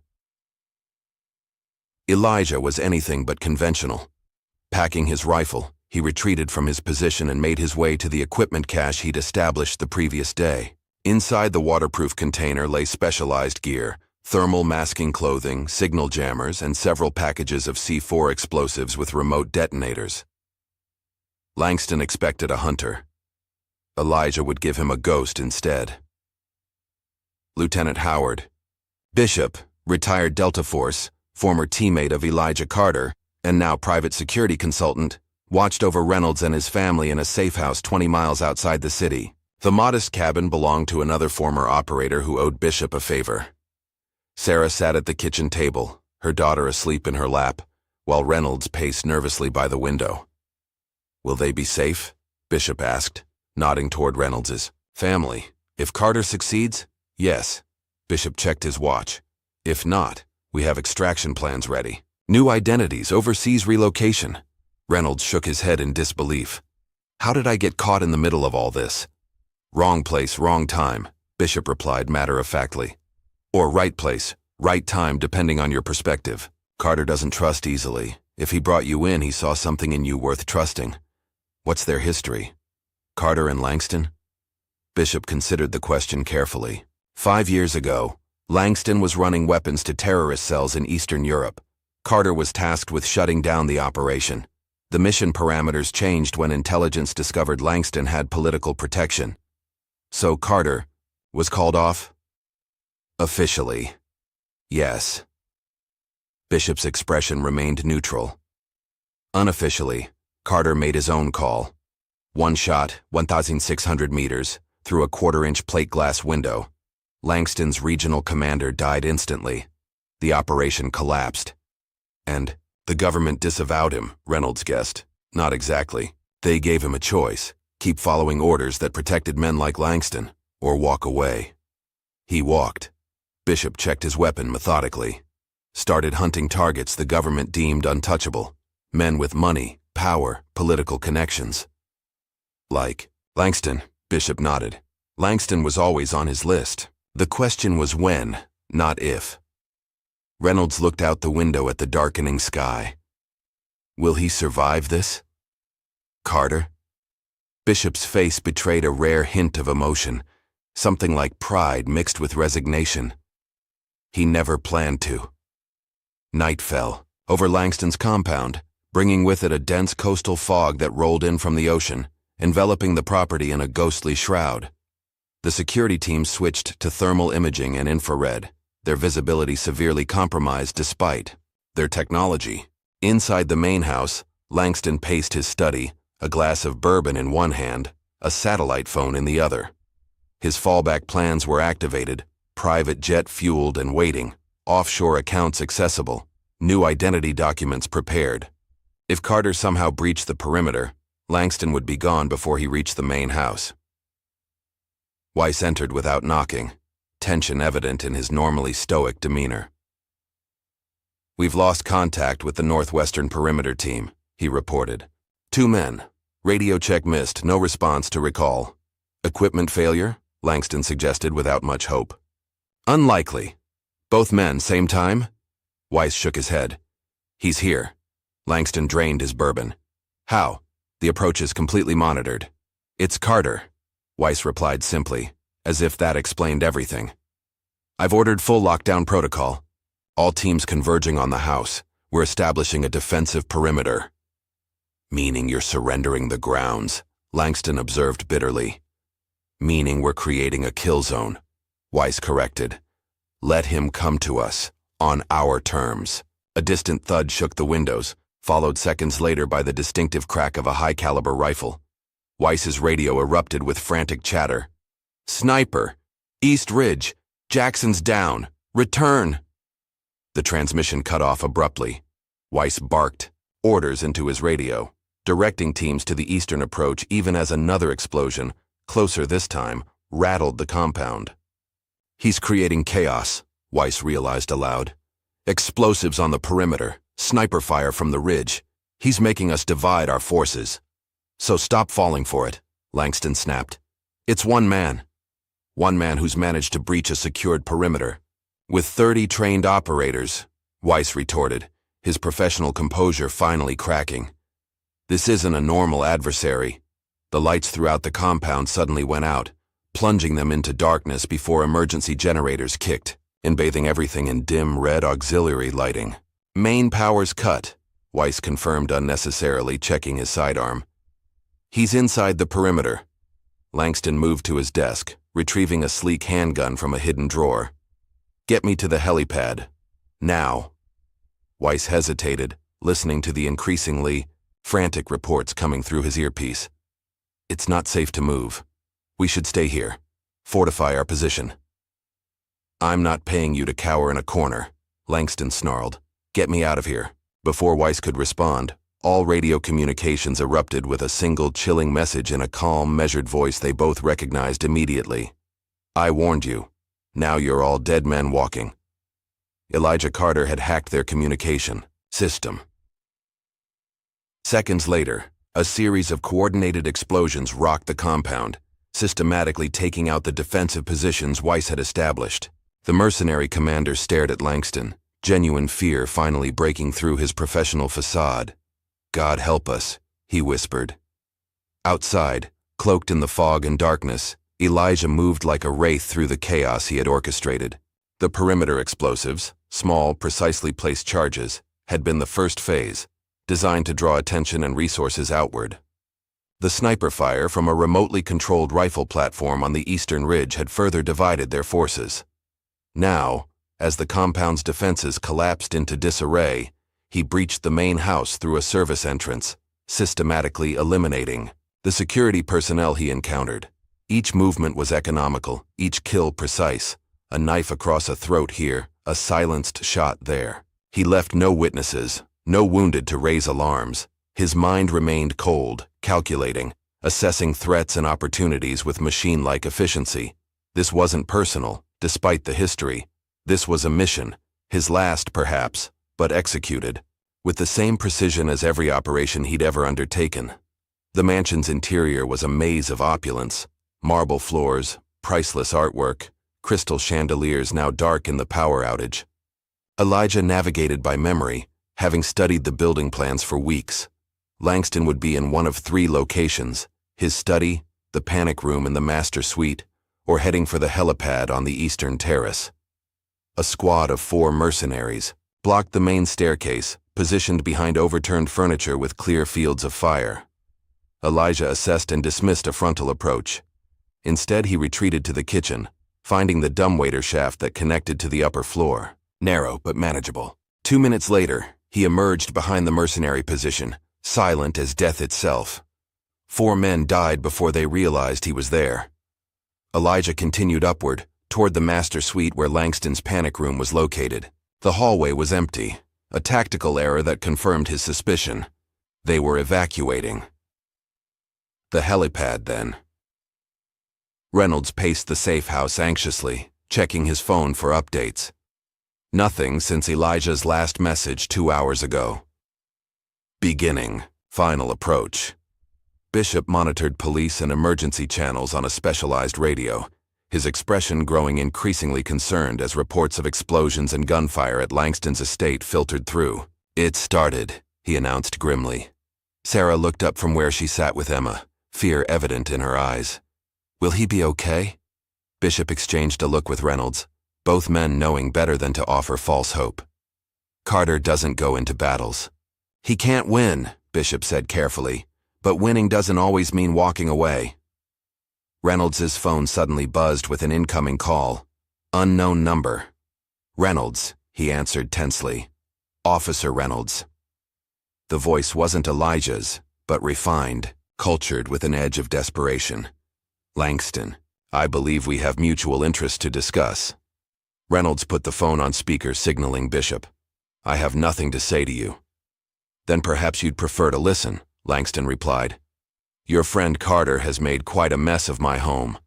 Elijah was anything but conventional. Packing his rifle, he retreated from his position and made his way to the equipment cache he'd established the previous day. Inside the waterproof container lay specialized gear, thermal masking clothing, signal jammers, and several packages of C4 explosives with remote detonators. Langston expected a hunter. Elijah would give him a ghost instead. Lieutenant Howard, Bishop, retired Delta Force, former teammate of Elijah Carter, and now private security consultant, watched over Reynolds and his family in a safe house 20 miles outside the city. The modest cabin belonged to another former operator who owed Bishop a favor. Sarah sat at the kitchen table, her daughter asleep in her lap, while Reynolds paced nervously by the window. Will they be safe? Bishop asked, nodding toward Reynolds' family. If Carter succeeds, yes. Bishop checked his watch. If not, we have extraction plans ready. New identities, overseas relocation. Reynolds shook his head in disbelief. How did I get caught in the middle of all this? Wrong place, wrong time, Bishop replied matter-of-factly. Or right place, right time, depending on your perspective. Carter doesn't trust easily. If he brought you in, he saw something in you worth trusting. What's their history? Carter and Langston? Bishop considered the question carefully. 5 years ago, Langston was running weapons to terrorist cells in Eastern Europe. Carter was tasked with shutting down the operation. The mission parameters changed when intelligence discovered Langston had political protection. So Carter was called off? Officially, yes. Bishop's expression remained neutral. Unofficially, Carter made his own call. One shot, 1,600 meters, through a quarter-inch plate glass window. Langston's regional commander died instantly. The operation collapsed. And the government disavowed him, Reynolds guessed. Not exactly. They gave him a choice. Keep following orders that protected men like Langston, or walk away. He walked. Bishop checked his weapon methodically. Started hunting targets the government deemed untouchable. Men with money, power, political connections. Like Langston, Bishop nodded. Langston was always on his list. The question was when, not if. Reynolds looked out the window at the darkening sky. Will he survive this? Carter? Bishop's face betrayed a rare hint of emotion, something like pride mixed with resignation. He never planned to. Night fell over Langston's compound, bringing with it a dense coastal fog that rolled in from the ocean, enveloping the property in a ghostly shroud. The security team switched to thermal imaging and infrared, their visibility severely compromised despite their technology. Inside the main house, Langston paced his study, a glass of bourbon in one hand, a satellite phone in the other. His fallback plans were activated, private jet fueled and waiting, offshore accounts accessible, new identity documents prepared. If Carter somehow breached the perimeter, Langston would be gone before he reached the main house. Weiss entered without knocking, tension evident in his normally stoic demeanor. "We've lost contact with the northwestern perimeter team," he reported. "2 men. Radio check missed, no response to recall. Equipment failure?" Langston suggested without much hope. "Unlikely. Both men, same time?" Weiss shook his head. "He's here." Langston drained his bourbon. "How?" "The approach is completely monitored." "It's Carter," Weiss replied simply, as if that explained everything. "I've ordered full lockdown protocol. All teams converging on the house. We're establishing a defensive perimeter." "Meaning you're surrendering the grounds," Langston observed bitterly. "Meaning we're creating a kill zone," Weiss corrected. "Let him come to us, on our terms." A distant thud shook the windows, followed seconds later by the distinctive crack of a high-caliber rifle. Weiss's radio erupted with frantic chatter. "Sniper! East Ridge! Jackson's down! Return!" The transmission cut off abruptly. Weiss barked orders into his radio, directing teams to the eastern approach even as another explosion, closer this time, rattled the compound. "He's creating chaos," Weiss realized aloud. "Explosives on the perimeter, sniper fire from the ridge. He's making us divide our forces." "So stop falling for it," Langston snapped. "It's one man who's managed to breach a secured perimeter. With 30 trained operators," Weiss retorted, his professional composure finally cracking. "This isn't a normal adversary." The lights throughout the compound suddenly went out, plunging them into darkness before emergency generators kicked, embathing everything in dim red auxiliary lighting. "Main power's cut," Weiss confirmed unnecessarily, checking his sidearm. "He's inside the perimeter." Langston moved to his desk, retrieving a sleek handgun from a hidden drawer. "Get me to the helipad. Now." Weiss hesitated, listening to the increasingly frantic reports coming through his earpiece. "It's not safe to move. We should stay here. Fortify our position." "I'm not paying you to cower in a corner," Langston snarled. "Get me out of here." Before Weiss could respond, all radio communications erupted with a single chilling message in a calm, measured voice they both recognized immediately. "I warned you. Now you're all dead men walking." Elijah Carter had hacked their communication system. Seconds later, a series of coordinated explosions rocked the compound, systematically taking out the defensive positions Weiss had established. The mercenary commander stared at Langston, genuine fear finally breaking through his professional facade. "God help us," he whispered. Outside, cloaked in the fog and darkness, Elijah moved like a wraith through the chaos he had orchestrated. The perimeter explosives, small, precisely placed charges, had been the first phase, designed to draw attention and resources outward. The sniper fire from a remotely controlled rifle platform on the eastern ridge had further divided their forces. Now, as the compound's defenses collapsed into disarray, he breached the main house through a service entrance, systematically eliminating the security personnel he encountered. Each movement was economical, each kill precise. A knife across a throat here, a silenced shot there. He left no witnesses, no wounded to raise alarms. His mind remained cold, calculating, assessing threats and opportunities with machine-like efficiency. This wasn't personal, despite the history. This was a mission, his last perhaps, but executed, with the same precision as every operation he'd ever undertaken. The mansion's interior was a maze of opulence. Marble floors, priceless artwork, crystal chandeliers now dark in the power outage. Elijah navigated by memory, having studied the building plans for weeks. Langston would be in one of 3 locations: his study, the panic room in the master suite, or heading for the helipad on the eastern terrace. A squad of 4 mercenaries blocked the main staircase, positioned behind overturned furniture with clear fields of fire. Elijah assessed and dismissed a frontal approach. Instead, he retreated to the kitchen, finding the dumbwaiter shaft that connected to the upper floor. Narrow but manageable. 2 minutes later, he emerged behind the mercenary position, silent as death itself. 4 men died before they realized he was there. Elijah continued upward, toward the master suite where Langston's panic room was located. The hallway was empty, a tactical error that confirmed his suspicion. They were evacuating. The helipad, then. Reynolds paced the safe house anxiously, checking his phone for updates. Nothing since Elijah's last message 2 hours ago. Beginning. Final approach. Bishop monitored police and emergency channels on a specialized radio, his expression growing increasingly concerned as reports of explosions and gunfire at Langston's estate filtered through. "It started," he announced grimly. Sarah looked up from where she sat with Emma, fear evident in her eyes. "Will he be okay?" Bishop exchanged a look with Reynolds, both men knowing better than to offer false hope. "Carter doesn't go into battles. He can't win," Bishop said carefully, "but winning doesn't always mean walking away." Reynolds' phone suddenly buzzed with an incoming call. Unknown number. "Reynolds," he answered tensely. "Officer Reynolds." The voice wasn't Elijah's, but refined, cultured with an edge of desperation. "Langston, I believe we have mutual interest to discuss." Reynolds put the phone on speaker, signaling Bishop. "I have nothing to say to you." "Then perhaps you'd prefer to listen," Langston replied. "Your friend Carter has made quite a mess of my home.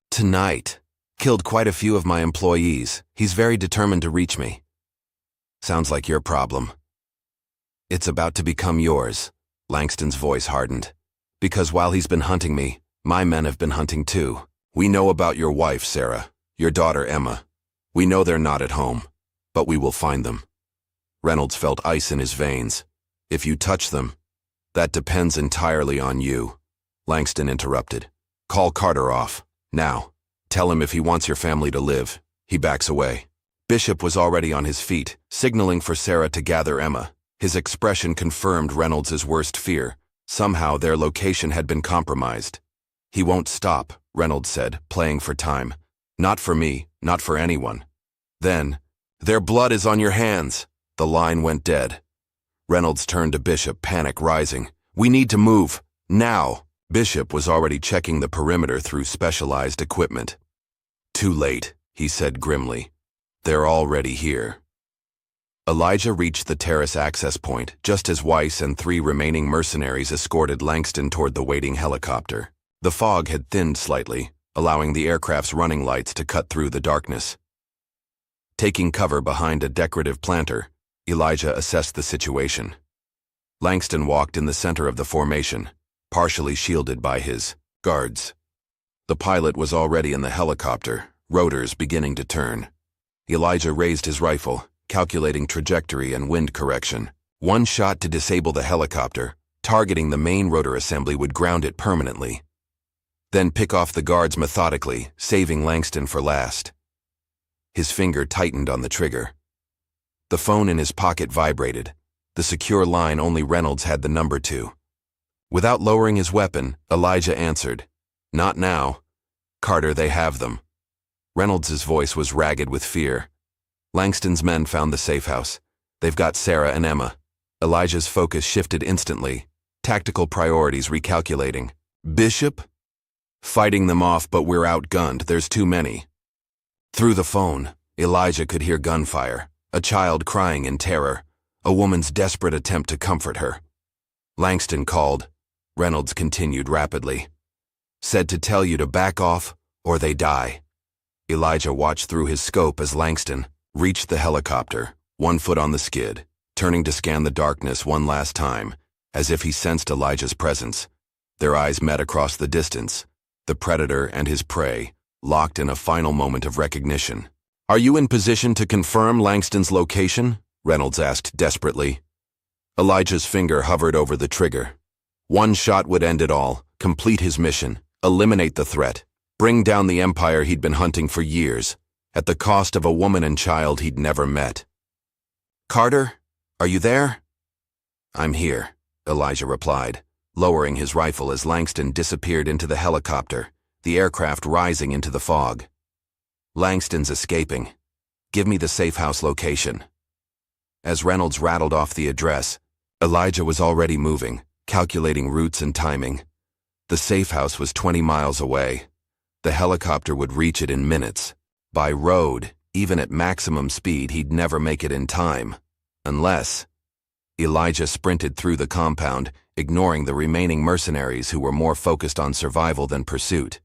Tonight. Killed quite a few of my employees. He's very determined to reach me." "Sounds like your problem." "It's about to become yours," Langston's voice hardened. "Because while he's been hunting me, my men have been hunting too. We know about your wife, Sarah, your daughter, Emma. We know they're not at home, but we will find them." Reynolds felt ice in his veins. "If you touch them, that depends entirely on you." Langston interrupted. "Call Carter off. Now. Tell him if he wants your family to live, he backs away." Bishop was already on his feet, signaling for Sarah to gather Emma. His expression confirmed Reynolds' worst fear. Somehow their location had been compromised. "He won't stop," Reynolds said, playing for time. "Not for me, not for anyone." Then, "Their blood is on your hands." The line went dead. Reynolds turned to Bishop, panic rising. "We need to move. Now." Bishop was already checking the perimeter through specialized equipment. "Too late," he said grimly. "They're already here." Elijah reached the terrace access point just as Weiss and 3 remaining mercenaries escorted Langston toward the waiting helicopter. The fog had thinned slightly, allowing the aircraft's running lights to cut through the darkness. Taking cover behind a decorative planter, Elijah assessed the situation. Langston walked in the center of the formation, partially shielded by his guards. The pilot was already in the helicopter, rotors beginning to turn. Elijah raised his rifle, calculating trajectory and wind correction. One shot to disable the helicopter, targeting the main rotor assembly, would ground it permanently. Then pick off the guards methodically, saving Langston for last. His finger tightened on the trigger. The phone in his pocket vibrated, the secure line only Reynolds had the number to. Without lowering his weapon, Elijah answered. "Not now. Carter, they have them." Reynolds' voice was ragged with fear. "Langston's men found the safe house. They've got Sarah and Emma." Elijah's focus shifted instantly, tactical priorities recalculating. "Bishop?" "Fighting them off, but we're outgunned. There's too many." Through the phone, Elijah could hear gunfire, a child crying in terror, a woman's desperate attempt to comfort her. Langston called. Reynolds continued rapidly. "Said to tell you to back off, or they die." Elijah watched through his scope as Langston reached the helicopter, 1 foot on the skid, turning to scan the darkness one last time, as if he sensed Elijah's presence. Their eyes met across the distance, the predator and his prey, locked in a final moment of recognition. "Are you in position to confirm Langston's location?" Reynolds asked desperately. Elijah's finger hovered over the trigger. One shot would end it all, complete his mission, eliminate the threat, bring down the empire he'd been hunting for years, at the cost of a woman and child he'd never met. "Carter, are you there?" "I'm here," Elijah replied, lowering his rifle as Langston disappeared into the helicopter, the aircraft rising into the fog. "Langston's escaping. Give me the safe house location." As Reynolds rattled off the address, Elijah was already moving, calculating routes and timing. The safe house was 20 miles away. The helicopter would reach it in minutes. By road, even at maximum speed, he'd never make it in time. Unless... Elijah sprinted through the compound, ignoring the remaining mercenaries who were more focused on survival than pursuit.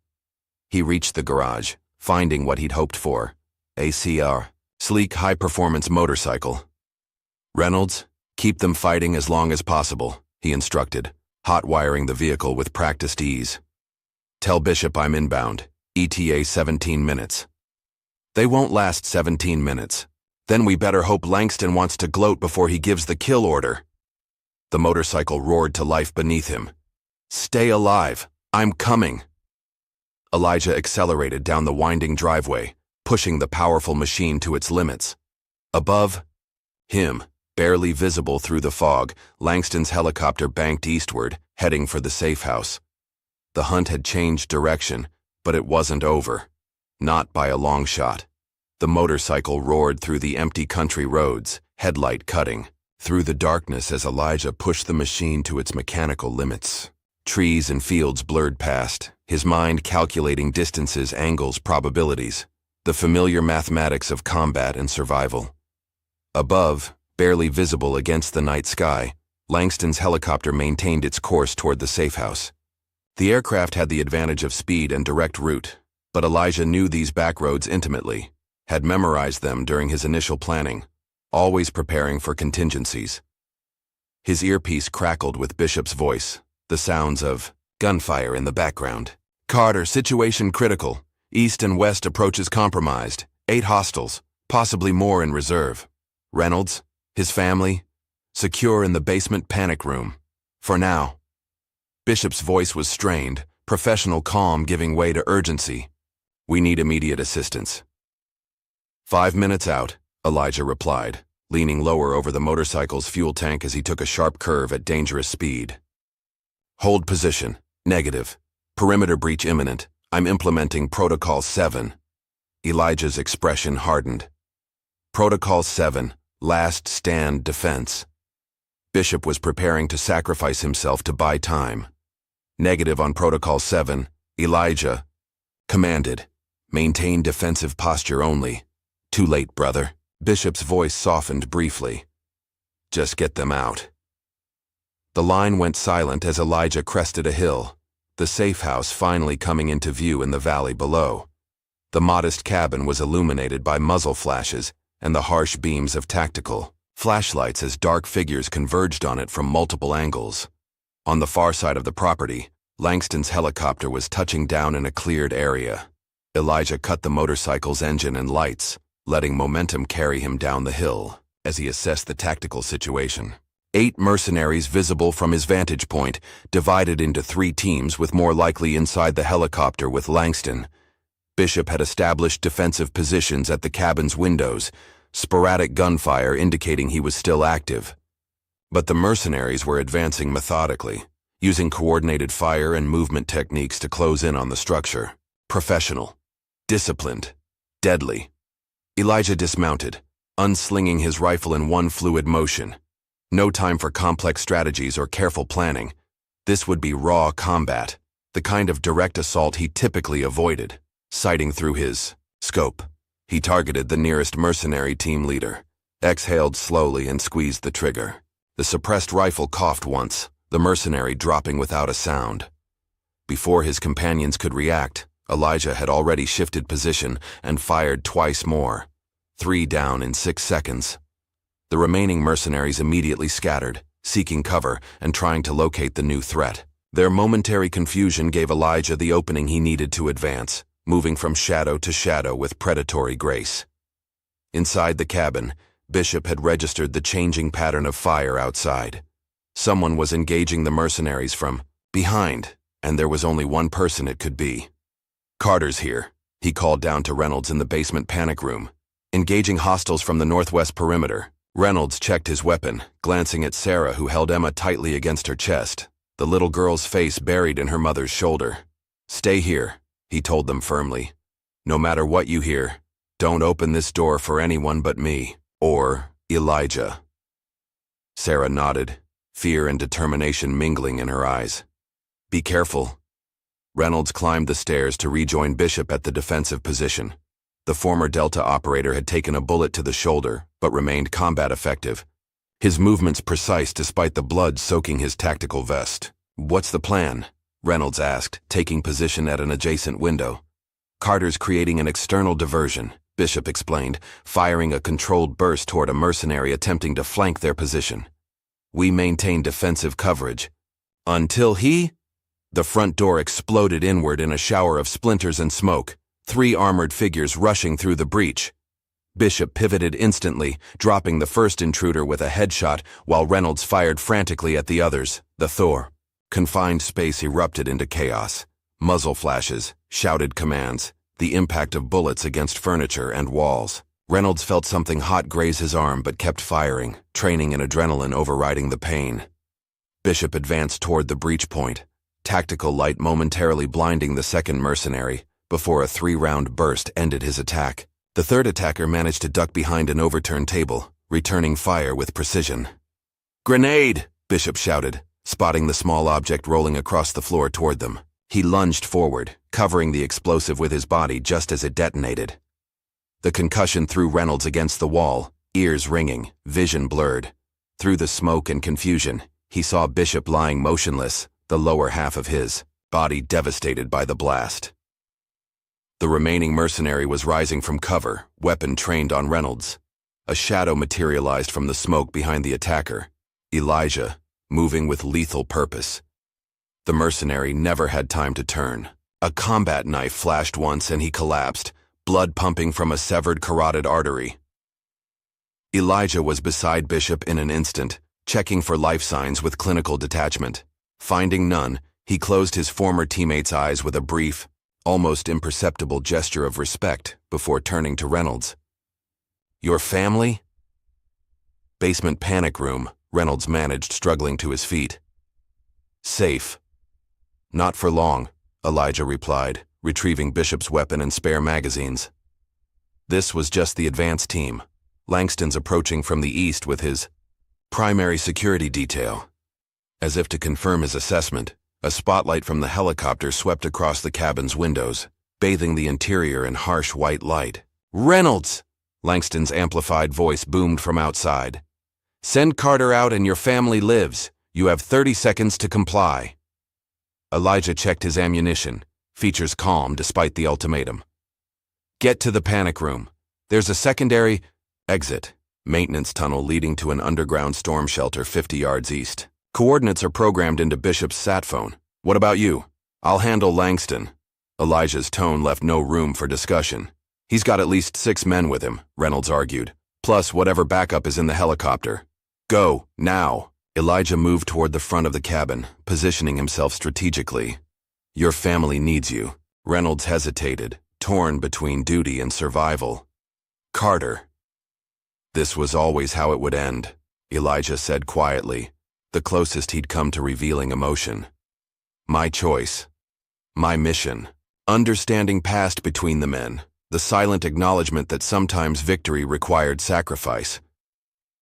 He reached the garage, finding what he'd hoped for. A sleek, high-performance motorcycle. "Reynolds, keep them fighting as long as possible," he instructed, hot-wiring the vehicle with practiced ease. "Tell Bishop I'm inbound. ETA 17 minutes. They won't last 17 minutes. Then we better hope Langston wants to gloat before he gives the kill order." The motorcycle roared to life beneath him. "Stay alive. I'm coming." Elijah accelerated down the winding driveway, pushing the powerful machine to its limits. Above him, barely visible through the fog, Langston's helicopter banked eastward, heading for the safe house. The hunt had changed direction, but it wasn't over. Not by a long shot. The motorcycle roared through the empty country roads, headlight cutting, through the darkness as Elijah pushed the machine to its mechanical limits. Trees and fields blurred past, his mind calculating distances, angles, probabilities, the familiar mathematics of combat and survival. Above, barely visible against the night sky, Langston's helicopter maintained its course toward the safe house. The aircraft had the advantage of speed and direct route, but Elijah knew these back roads intimately, had memorized them during his initial planning, always preparing for contingencies. His earpiece crackled with Bishop's voice, the sounds of gunfire in the background. "Carter, situation critical. East and west approaches compromised. 8 hostiles, possibly more in reserve. Reynolds, his family, secure in the basement panic room. For now." Bishop's voice was strained, professional calm giving way to urgency. "We need immediate assistance." 5 minutes out, Elijah replied, leaning lower over the motorcycle's fuel tank as he took a sharp curve at dangerous speed. "Hold position. Negative. Perimeter breach imminent. I'm implementing Protocol 7. Elijah's expression hardened. "Protocol 7, last stand defense." Bishop was preparing to sacrifice himself to buy time. "Negative on Protocol 7, Elijah." Commanded. "Maintain defensive posture only." "Too late, brother." Bishop's voice softened briefly. "Just get them out." The line went silent as Elijah crested a hill, the safe house finally coming into view in the valley below. The modest cabin was illuminated by muzzle flashes and the harsh beams of tactical flashlights as dark figures converged on it from multiple angles. On the far side of the property, Langston's helicopter was touching down in a cleared area. Elijah cut the motorcycle's engine and lights, letting momentum carry him down the hill as he assessed the tactical situation. 8 mercenaries visible from his vantage point, divided into 3 teams with more likely inside the helicopter with Langston. Bishop had established defensive positions at the cabin's windows, sporadic gunfire indicating he was still active. But the mercenaries were advancing methodically, using coordinated fire and movement techniques to close in on the structure. Professional, disciplined, deadly. Elijah dismounted, unslinging his rifle in one fluid motion. No time for complex strategies or careful planning. This would be raw combat, the kind of direct assault he typically avoided. Sighting through his scope, he targeted the nearest mercenary team leader, exhaled slowly and squeezed the trigger. The suppressed rifle coughed once, the mercenary dropping without a sound. Before his companions could react, Elijah had already shifted position and fired twice more. 3 down in 6 seconds. The remaining mercenaries immediately scattered, seeking cover and trying to locate the new threat. Their momentary confusion gave Elijah the opening he needed to advance, moving from shadow to shadow with predatory grace. Inside the cabin, Bishop had registered the changing pattern of fire outside. Someone was engaging the mercenaries from behind, and there was only one person it could be. "Carter's here," he called down to Reynolds in the basement panic room. "Engaging hostiles from the northwest perimeter." Reynolds checked his weapon, glancing at Sarah, who held Emma tightly against her chest, the little girl's face buried in her mother's shoulder. "Stay here," he told them firmly. "No matter what you hear, don't open this door for anyone but me, or Elijah." Sarah nodded, fear and determination mingling in her eyes. "Be careful," Reynolds climbed the stairs to rejoin Bishop at the defensive position. The former Delta operator had taken a bullet to the shoulder, but remained combat effective. His movements precise despite the blood soaking his tactical vest. "What's the plan?" Reynolds asked, taking position at an adjacent window. "Carter's creating an external diversion," Bishop explained, firing a controlled burst toward a mercenary attempting to flank their position. "We maintain defensive coverage. Until he—" The front door exploded inward in a shower of splinters and smoke, 3 armored figures rushing through the breach. Bishop pivoted instantly, dropping the first intruder with a headshot while Reynolds fired frantically at the others. The Thor. Confined space erupted into chaos. Muzzle flashes, shouted commands, the impact of bullets against furniture and walls. Reynolds felt something hot graze his arm but kept firing, training in adrenaline overriding the pain. Bishop advanced toward the breach point, tactical light momentarily blinding the second mercenary, before a 3-round burst ended his attack. The third attacker managed to duck behind an overturned table, returning fire with precision. "Grenade!" Bishop shouted, spotting the small object rolling across the floor toward them. He lunged forward, covering the explosive with his body just as it detonated. The concussion threw Reynolds against the wall, ears ringing, vision blurred. Through the smoke and confusion, he saw Bishop lying motionless, the lower half of his body devastated by the blast. The remaining mercenary was rising from cover, weapon trained on Reynolds. A shadow materialized from the smoke behind the attacker, Elijah, moving with lethal purpose. The mercenary never had time to turn. A combat knife flashed once and he collapsed, blood pumping from a severed carotid artery. Elijah was beside Bishop in an instant, checking for life signs with clinical detachment. Finding none, he closed his former teammate's eyes with a brief, almost imperceptible gesture of respect before turning to Reynolds. "Your family?" "Basement panic room," Reynolds managed, struggling to his feet. "Safe." "Not for long," Elijah replied, retrieving Bishop's weapon and spare magazines. This was just the advance team. Langston's approaching from the east with his primary security detail. As if to confirm his assessment, a spotlight from the helicopter swept across the cabin's windows, bathing the interior in harsh white light. "Reynolds!" Langston's amplified voice boomed from outside. "Send Carter out and your family lives. You have 30 seconds to comply." Elijah checked his ammunition, features calm despite the ultimatum. "Get to the panic room. There's a secondary exit, maintenance tunnel leading to an underground storm shelter 50 yards east. Coordinates are programmed into Bishop's sat phone. What about you?" "I'll handle Langston." Elijah's tone left no room for discussion. "He's got at least 6 men with him," Reynolds argued, "plus whatever backup is in the helicopter. Go, now." Elijah moved toward the front of the cabin, positioning himself strategically. "Your family needs you." Reynolds hesitated, torn between duty and survival. "Carter." "This was always how it would end," Elijah said quietly, the closest he'd come to revealing emotion. "My choice. My mission." Understanding passed between the men, the silent acknowledgement that sometimes victory required sacrifice.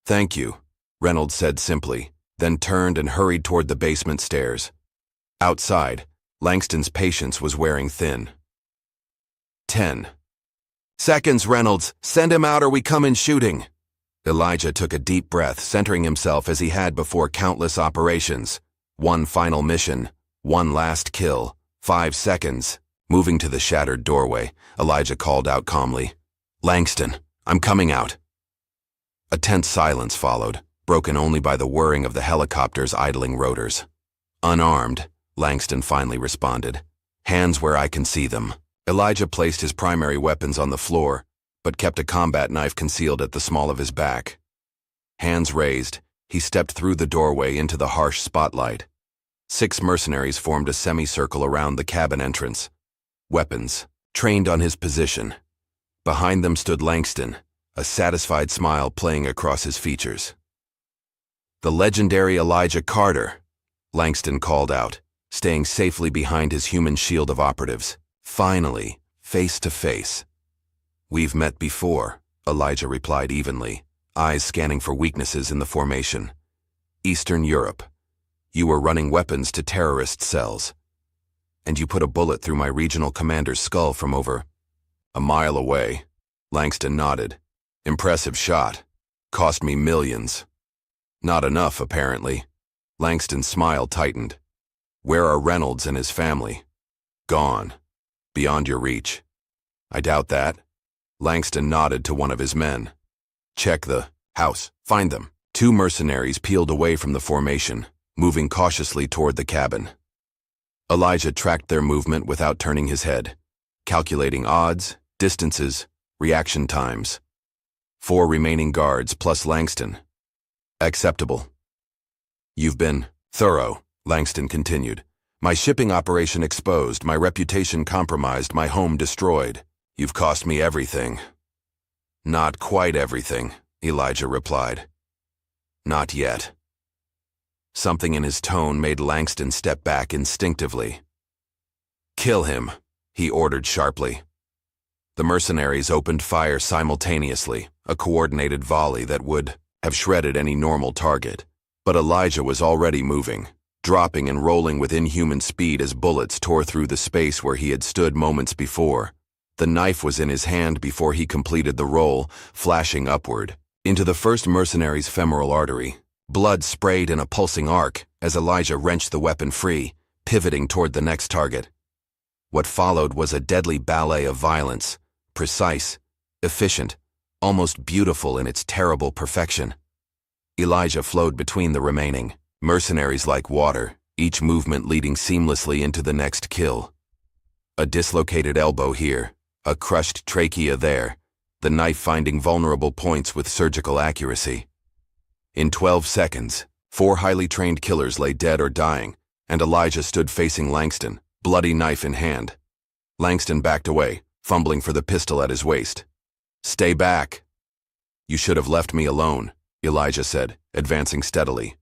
"Thank you," Reynolds said simply, then turned and hurried toward the basement stairs. Outside, Langston's patience was wearing thin. 10 seconds, Reynolds. Send him out or we come in shooting. Elijah took a deep breath, centering himself as he had before countless operations. One final mission, one last kill, 5 seconds. Moving to the shattered doorway, Elijah called out calmly, "Langston, I'm coming out." A tense silence followed, broken only by the whirring of the helicopter's idling rotors. "Unarmed," Langston finally responded. "Hands where I can see them." Elijah placed his primary weapons on the floor, but kept a combat knife concealed at the small of his back. Hands raised, he stepped through the doorway into the harsh spotlight. 6 mercenaries formed a semicircle around the cabin entrance, weapons trained on his position. Behind them stood Langston, a satisfied smile playing across his features. "The legendary Elijah Carter," Langston called out, staying safely behind his human shield of operatives. Finally, face to face. "We've met before," Elijah replied evenly, eyes scanning for weaknesses in the formation. "Eastern Europe. You were running weapons to terrorist cells." and you put a bullet through my regional commander's skull from over a mile away. Langston nodded. Impressive shot. Cost me millions. Not enough, apparently. Langston's smile tightened. Where are Reynolds and his family? Gone. Beyond your reach. I doubt that. Langston nodded to one of his men. Check the house. Find them. Two mercenaries peeled away from the formation, moving cautiously toward the cabin. Elijah tracked their movement without turning his head, calculating odds, distances, reaction times. 4 remaining guards plus Langston. Acceptable. You've been thorough, Langston continued. My shipping operation exposed, my reputation compromised, my home destroyed. You've cost me everything. Not quite everything, Elijah replied. Not yet. Something in his tone made Langston step back instinctively. Kill him, he ordered sharply. The mercenaries opened fire simultaneously, a coordinated volley that would have shredded any normal target. But Elijah was already moving, dropping and rolling with inhuman speed as bullets tore through the space where he had stood moments before. The knife was in his hand before he completed the roll, flashing upward, into the first mercenary's femoral artery. Blood sprayed in a pulsing arc as Elijah wrenched the weapon free, pivoting toward the next target. What followed was a deadly ballet of violence, precise, efficient, almost beautiful in its terrible perfection. Elijah flowed between the remaining mercenaries like water, each movement leading seamlessly into the next kill. A dislocated elbow here, a crushed trachea there, the knife finding vulnerable points with surgical accuracy. In 12 seconds, 4 highly trained killers lay dead or dying, and Elijah stood facing Langston, bloody knife in hand. Langston backed away, fumbling for the pistol at his waist. Stay back. You should have left me alone, Elijah said, advancing steadily.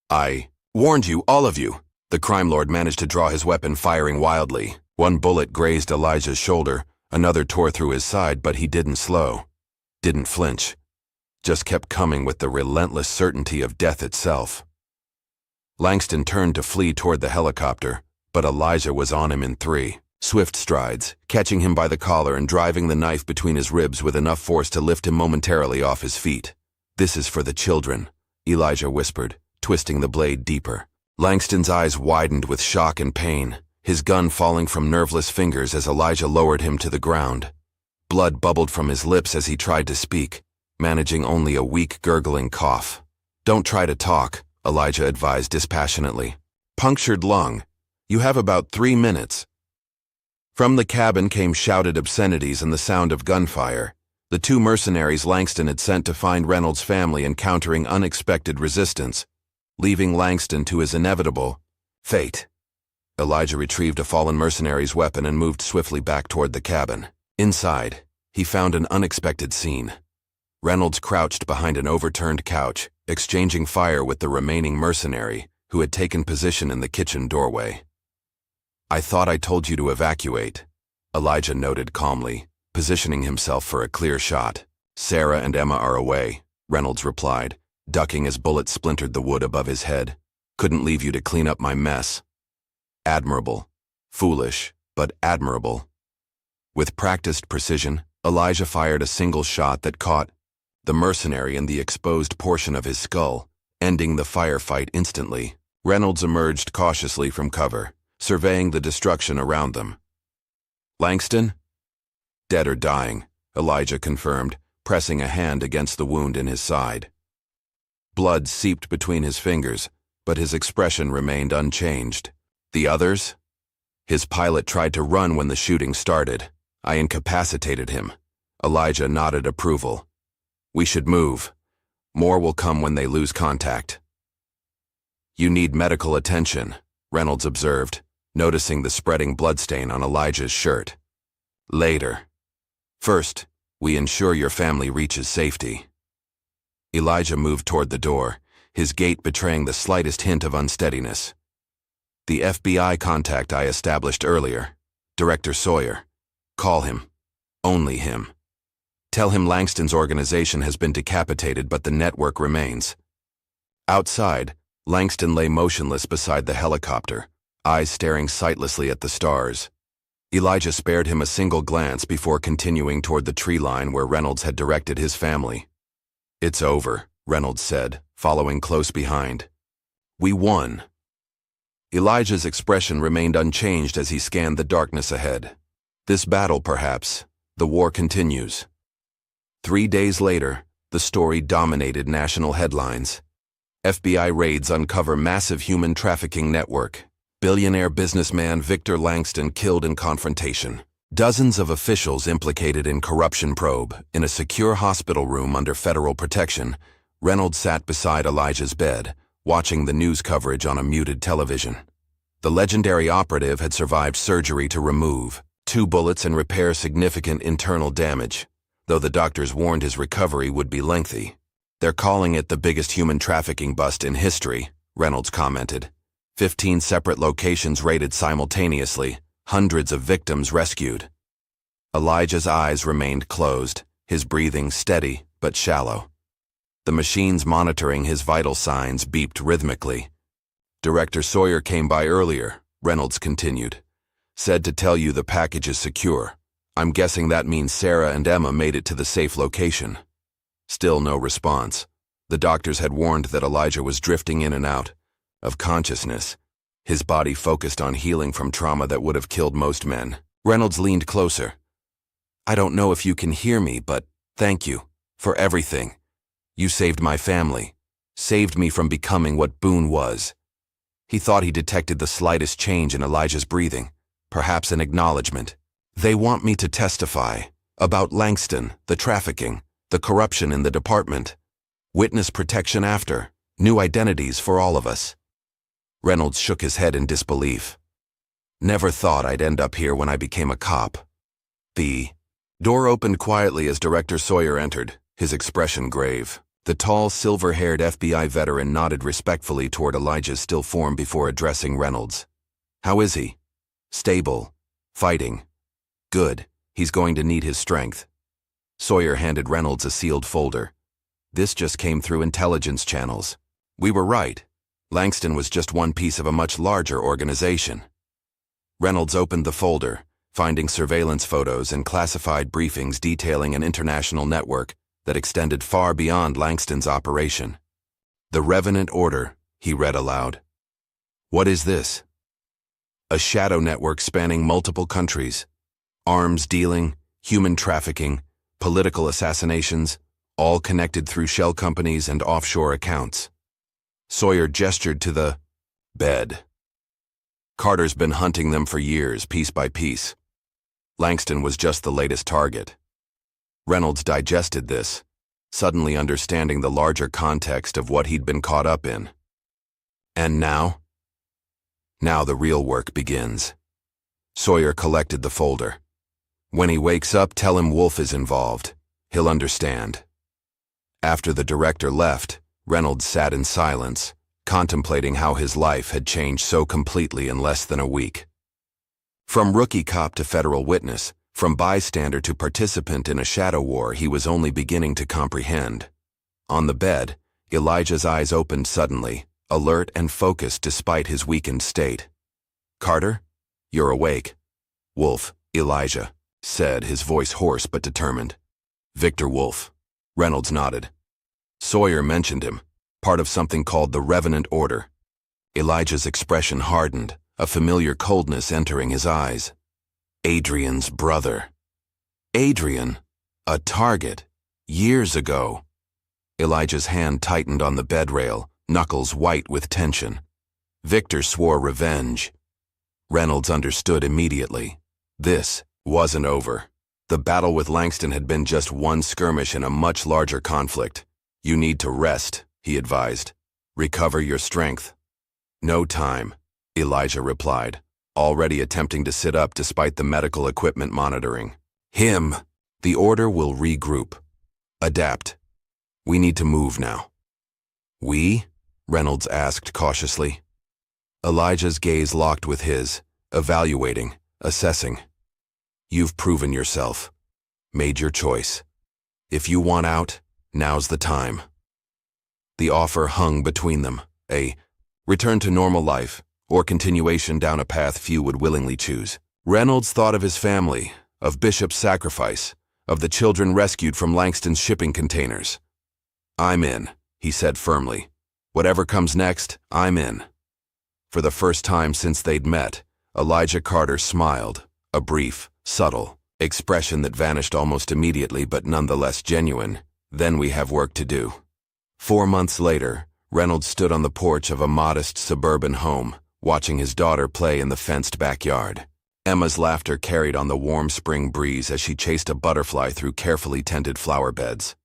I warned you, all of you. The crime lord managed to draw his weapon, firing wildly. One bullet grazed Elijah's shoulder, another tore through his side, but he didn't slow. Didn't flinch. Just kept coming with the relentless certainty of death itself. Langston turned to flee toward the helicopter, but Elijah was on him in 3 swift strides, catching him by the collar and driving the knife between his ribs with enough force to lift him momentarily off his feet. This is for the children, Elijah whispered, twisting the blade deeper. Langston's eyes widened with shock and pain, his gun falling from nerveless fingers as Elijah lowered him to the ground. Blood bubbled from his lips as he tried to speak, managing only a weak, gurgling cough. Don't try to talk, Elijah advised dispassionately. Punctured lung. You have about 3 minutes. From the cabin came shouted obscenities and the sound of gunfire. The 2 mercenaries Langston had sent to find Reynolds' family encountering unexpected resistance, leaving Langston to his inevitable fate. Elijah retrieved a fallen mercenary's weapon and moved swiftly back toward the cabin. Inside, he found an unexpected scene. Reynolds crouched behind an overturned couch, exchanging fire with the remaining mercenary, who had taken position in the kitchen doorway. I thought I told you to evacuate, Elijah noted calmly, positioning himself for a clear shot. Sarah and Emma are away, Reynolds replied, ducking as bullets splintered the wood above his head. Couldn't leave you to clean up my mess. Admirable. Foolish, but admirable. With practiced precision, Elijah fired a single shot that caught the mercenary in the exposed portion of his skull, ending the firefight instantly. Reynolds emerged cautiously from cover, surveying the destruction around them. Langston? Dead or dying, Elijah confirmed, pressing a hand against the wound in his side. Blood seeped between his fingers, but his expression remained unchanged. The others? His pilot tried to run when the shooting started. I incapacitated him. Elijah nodded approval. We should move. More will come when they lose contact. You need medical attention, Reynolds observed, noticing the spreading bloodstain on Elijah's shirt. Later. First, we ensure your family reaches safety. Elijah moved toward the door, his gait betraying the slightest hint of unsteadiness. The FBI contact I established earlier, Director Sawyer. Call him. Only him. Tell him Langston's organization has been decapitated, but the network remains. Outside, Langston lay motionless beside the helicopter, eyes staring sightlessly at the stars. Elijah spared him a single glance before continuing toward the tree line where Reynolds had directed his family. "It's over," Reynolds said, following close behind. "We won." Elijah's expression remained unchanged as he scanned the darkness ahead. This battle, perhaps. The war continues. 3 days later, the story dominated national headlines. FBI raids uncover massive human trafficking network. Billionaire businessman Victor Langston killed in confrontation. Dozens of officials implicated in corruption probe. In a secure hospital room under federal protection, Reynolds sat beside Elijah's bed, watching the news coverage on a muted television. The legendary operative had survived surgery to remove 2 bullets and repair significant internal damage, though the doctors warned his recovery would be lengthy. "They're calling it the biggest human trafficking bust in history," Reynolds commented. 15 separate locations raided simultaneously, hundreds of victims rescued. Elijah's eyes remained closed, his breathing steady but shallow. The machines monitoring his vital signs beeped rhythmically. "Director Sawyer came by earlier," Reynolds continued. "Said to tell you the package is secure. I'm guessing that means Sarah and Emma made it to the safe location." Still no response. The doctors had warned that Elijah was drifting in and out of consciousness, his body focused on healing from trauma that would have killed most men. Reynolds leaned closer. "I don't know if you can hear me, but thank you for everything. You saved my family, saved me from becoming what Boone was." He thought he detected the slightest change in Elijah's breathing, perhaps an acknowledgement. "They want me to testify about Langston, the trafficking, the corruption in the department. Witness protection after, new identities for all of us." Reynolds shook his head in disbelief. "Never thought I'd end up here when I became a cop." The door opened quietly as Director Sawyer entered, his expression grave. The tall, silver-haired FBI veteran nodded respectfully toward Elijah's still form before addressing Reynolds. "How is he?" "Stable. Fighting." "Good. He's going to need his strength." Sawyer handed Reynolds a sealed folder. "This just came through intelligence channels. We were right. Langston was just one piece of a much larger organization." Reynolds opened the folder, finding surveillance photos and classified briefings detailing an international network that extended far beyond Langston's operation. "The Revenant Order," he read aloud. "What is this?" "A shadow network spanning multiple countries. Arms dealing, human trafficking, political assassinations, all connected through shell companies and offshore accounts." Sawyer gestured to the bed. "Carter's been hunting them for years, piece by piece. Langston was just the latest target." Reynolds digested this, suddenly understanding the larger context of what he'd been caught up in. "And now?" "Now the real work begins." Sawyer collected the folder. "When he wakes up, tell him Wolf is involved. He'll understand." After the director left, Reynolds sat in silence, contemplating how his life had changed so completely in less than a week. From rookie cop to federal witness, from bystander to participant in a shadow war, he was only beginning to comprehend. On the bed, Elijah's eyes opened suddenly, alert and focused despite his weakened state. "Carter, you're awake." "Wolf," Elijah said, his voice hoarse but determined. "Victor Wolf." Reynolds nodded. Sawyer mentioned him, part of something called the Revenant Order. Elijah's expression hardened, a familiar coldness entering his eyes. "Adrian's brother." Adrian, a target, years ago. Elijah's hand tightened on the bed rail, knuckles white with tension. Victor swore revenge. Reynolds understood immediately. This wasn't over. The battle with Langston had been just one skirmish in a much larger conflict. "You need to rest," he advised. "Recover your strength." "No time," Elijah replied, already attempting to sit up despite the medical equipment monitoring. "Him. The order will regroup. Adapt. We need to move now." "We?" Reynolds asked cautiously. Elijah's gaze locked with his, evaluating, assessing. "You've proven yourself. Made your choice. If you want out, now's the time." The offer hung between them, a return to normal life, or continuation down a path few would willingly choose. Reynolds thought of his family, of Bishop's sacrifice, of the children rescued from Langston's shipping containers. "I'm in," he said firmly. "Whatever comes next, I'm in." For the first time since they'd met, Elijah Carter smiled, a brief, subtle expression that vanished almost immediately but nonetheless genuine. "Then we have work to do." 4 months later, Reynolds stood on the porch of a modest suburban home, watching his daughter play in the fenced backyard. Emma's laughter carried on the warm spring breeze as she chased a butterfly through carefully tended flower beds.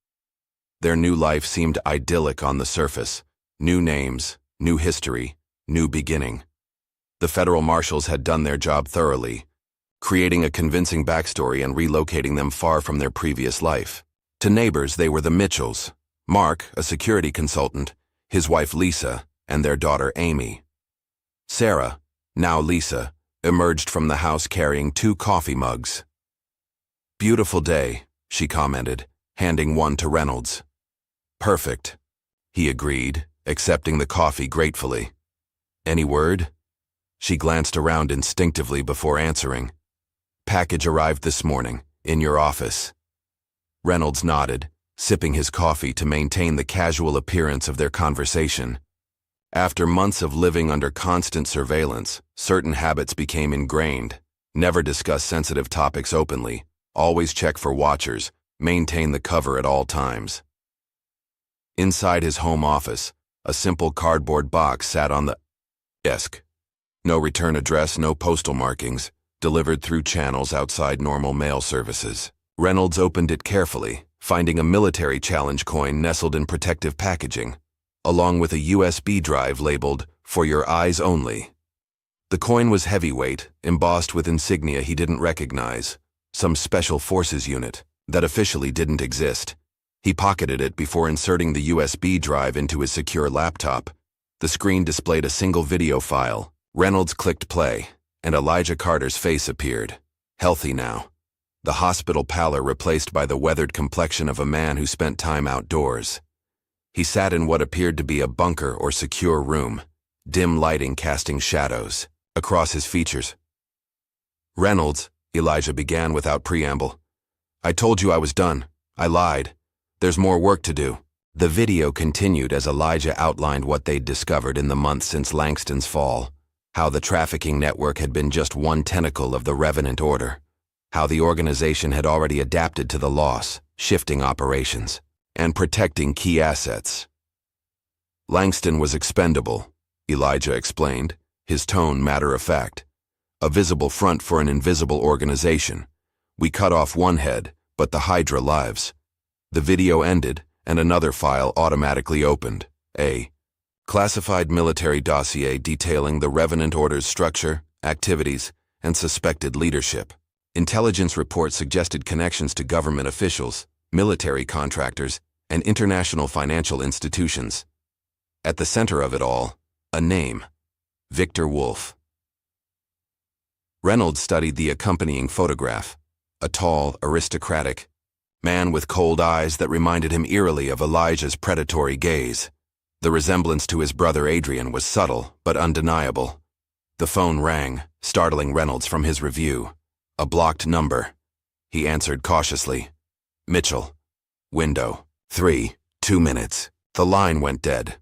Their new life seemed idyllic on the surface. New names, new history, new beginning. The federal marshals had done their job thoroughly, creating a convincing backstory and relocating them far from their previous life. To neighbors, they were the Mitchells, Mark, a security consultant, his wife Lisa, and their daughter Amy. Sarah, now Lisa, emerged from the house carrying 2 coffee mugs. "Beautiful day," she commented, handing one to Reynolds. "Perfect," he agreed, accepting the coffee gratefully. "Any word?" She glanced around instinctively before answering. "Package arrived this morning, in your office." Reynolds nodded, sipping his coffee to maintain the casual appearance of their conversation. After months of living under constant surveillance, certain habits became ingrained. Never discuss sensitive topics openly, always check for watchers, maintain the cover at all times. Inside his home office, a simple cardboard box sat on the desk. No return address, no postal markings, delivered through channels outside normal mail services. Reynolds opened it carefully, finding a military challenge coin nestled in protective packaging, along with a USB drive labeled, "For your eyes only." The coin was heavyweight, embossed with insignia he didn't recognize, some special forces unit that officially didn't exist. He pocketed it before inserting the USB drive into his secure laptop. The screen displayed a single video file. Reynolds clicked play, and Elijah Carter's face appeared. Healthy now. The hospital pallor replaced by the weathered complexion of a man who spent time outdoors. He sat in what appeared to be a bunker or secure room, dim lighting casting shadows across his features. "Reynolds," Elijah began without preamble. "I told you I was done. I lied. There's more work to do." The video continued as Elijah outlined what they'd discovered in the months since Langston's fall, how the trafficking network had been just one tentacle of the Revenant Order, how the organization had already adapted to the loss, shifting operations, and protecting key assets. "Langston was expendable," Elijah explained, his tone matter-of-fact. "A visible front for an invisible organization. We cut off one head, but the Hydra lives." The video ended, and another file automatically opened. A classified military dossier detailing the Revenant Order's structure, activities, and suspected leadership. Intelligence reports suggested connections to government officials, military contractors, and international financial institutions. At the center of it all, a name: Victor Wolf. Reynolds studied the accompanying photograph, a tall, aristocratic man with cold eyes that reminded him eerily of Elijah's predatory gaze. The resemblance to his brother Adrian was subtle but undeniable. The phone rang, startling Reynolds from his review. A blocked number. He answered cautiously. "Mitchell. Window. 3, 2 minutes." The line went dead.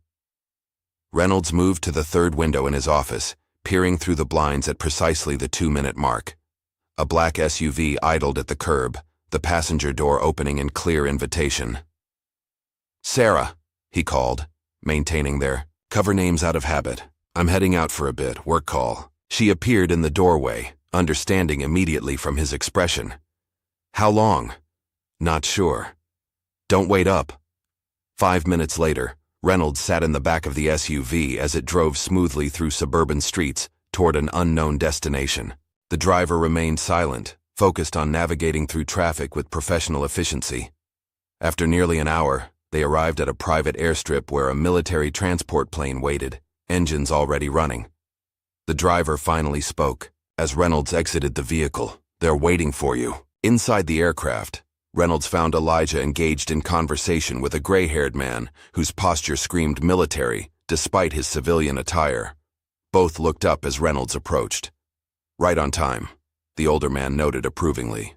Reynolds moved to the third window in his office, peering through the blinds at precisely the 2-minute mark. A black SUV idled at the curb, the passenger door opening in clear invitation. "Sarah," he called, maintaining their cover names out of habit. "I'm heading out for a bit, work call." She appeared in the doorway, understanding immediately from his expression. "How long?" "Not sure." "Don't wait up." 5 minutes later, Reynolds sat in the back of the SUV as it drove smoothly through suburban streets toward an unknown destination. The driver remained silent, focused on navigating through traffic with professional efficiency. After nearly an hour, they arrived at a private airstrip where a military transport plane waited, engines already running. The driver finally spoke. As Reynolds exited the vehicle, "They're waiting for you." Inside the aircraft, Reynolds found Elijah engaged in conversation with a gray-haired man whose posture screamed military despite his civilian attire. Both looked up as Reynolds approached. "Right on time," the older man noted approvingly.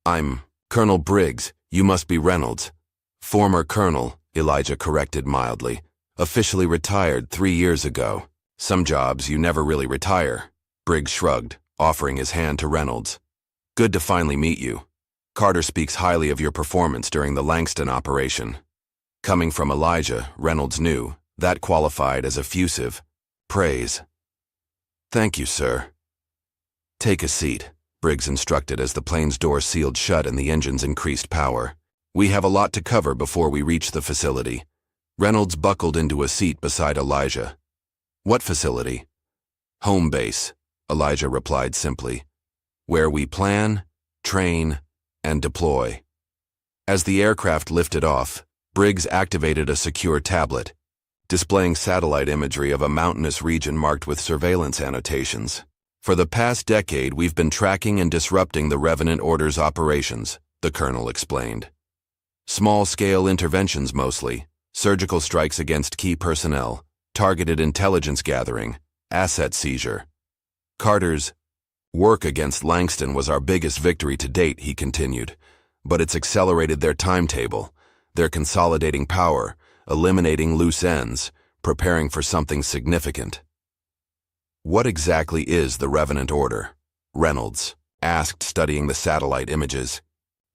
"I'm Colonel Briggs. You must be Reynolds." "Former colonel," Elijah corrected mildly. "Officially retired 3 years ago. Some jobs you never really retire." Briggs shrugged, offering his hand to Reynolds. "Good to finally meet you. Carter speaks highly of your performance during the Langston operation." Coming from Elijah, Reynolds knew that qualified as effusive praise. "Thank you, sir." "Take a seat," Briggs instructed as the plane's door sealed shut and the engines increased power. "We have a lot to cover before we reach the facility." Reynolds buckled into a seat beside Elijah. "What facility?" "Home base," Elijah replied simply. "Where we plan, train, and deploy." As the aircraft lifted off, Briggs activated a secure tablet, displaying satellite imagery of a mountainous region marked with surveillance annotations. "For the past decade, we've been tracking and disrupting the Revenant Order's operations," the colonel explained. "Small-scale interventions mostly, surgical strikes against key personnel, targeted intelligence gathering, asset seizure. Carter's work against Langston was our biggest victory to date," he continued, "but it's accelerated their timetable. They're consolidating power, eliminating loose ends, preparing for something significant." "What exactly is the Revenant Order?" Reynolds asked, studying the satellite images.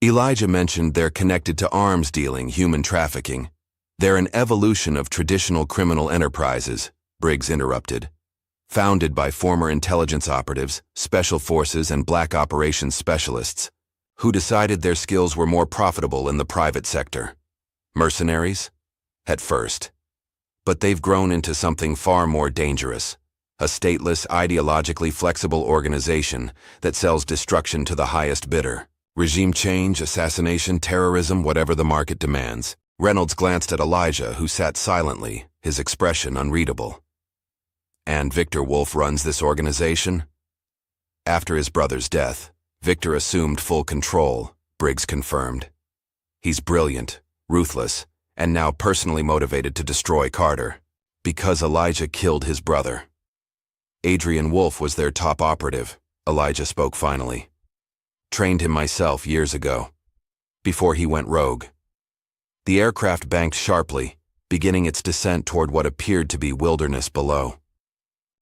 Elijah mentioned they're connected to arms dealing, human trafficking. "They're an evolution of traditional criminal enterprises," Briggs interrupted. "Founded by former intelligence operatives, special forces, and black operations specialists, who decided their skills were more profitable in the private sector. Mercenaries? At first. But they've grown into something far more dangerous. A stateless, ideologically flexible organization that sells destruction to the highest bidder. Regime change, assassination, terrorism, whatever the market demands." Reynolds glanced at Elijah, who sat silently, his expression unreadable. "And Victor Wolf runs this organization?" "After his brother's death, Victor assumed full control," Briggs confirmed. "He's brilliant, ruthless, and now personally motivated to destroy Carter, because Elijah killed his brother." "Adrian Wolf was their top operative," Elijah spoke finally. "Trained him myself years ago, before he went rogue." The aircraft banked sharply, beginning its descent toward what appeared to be wilderness below.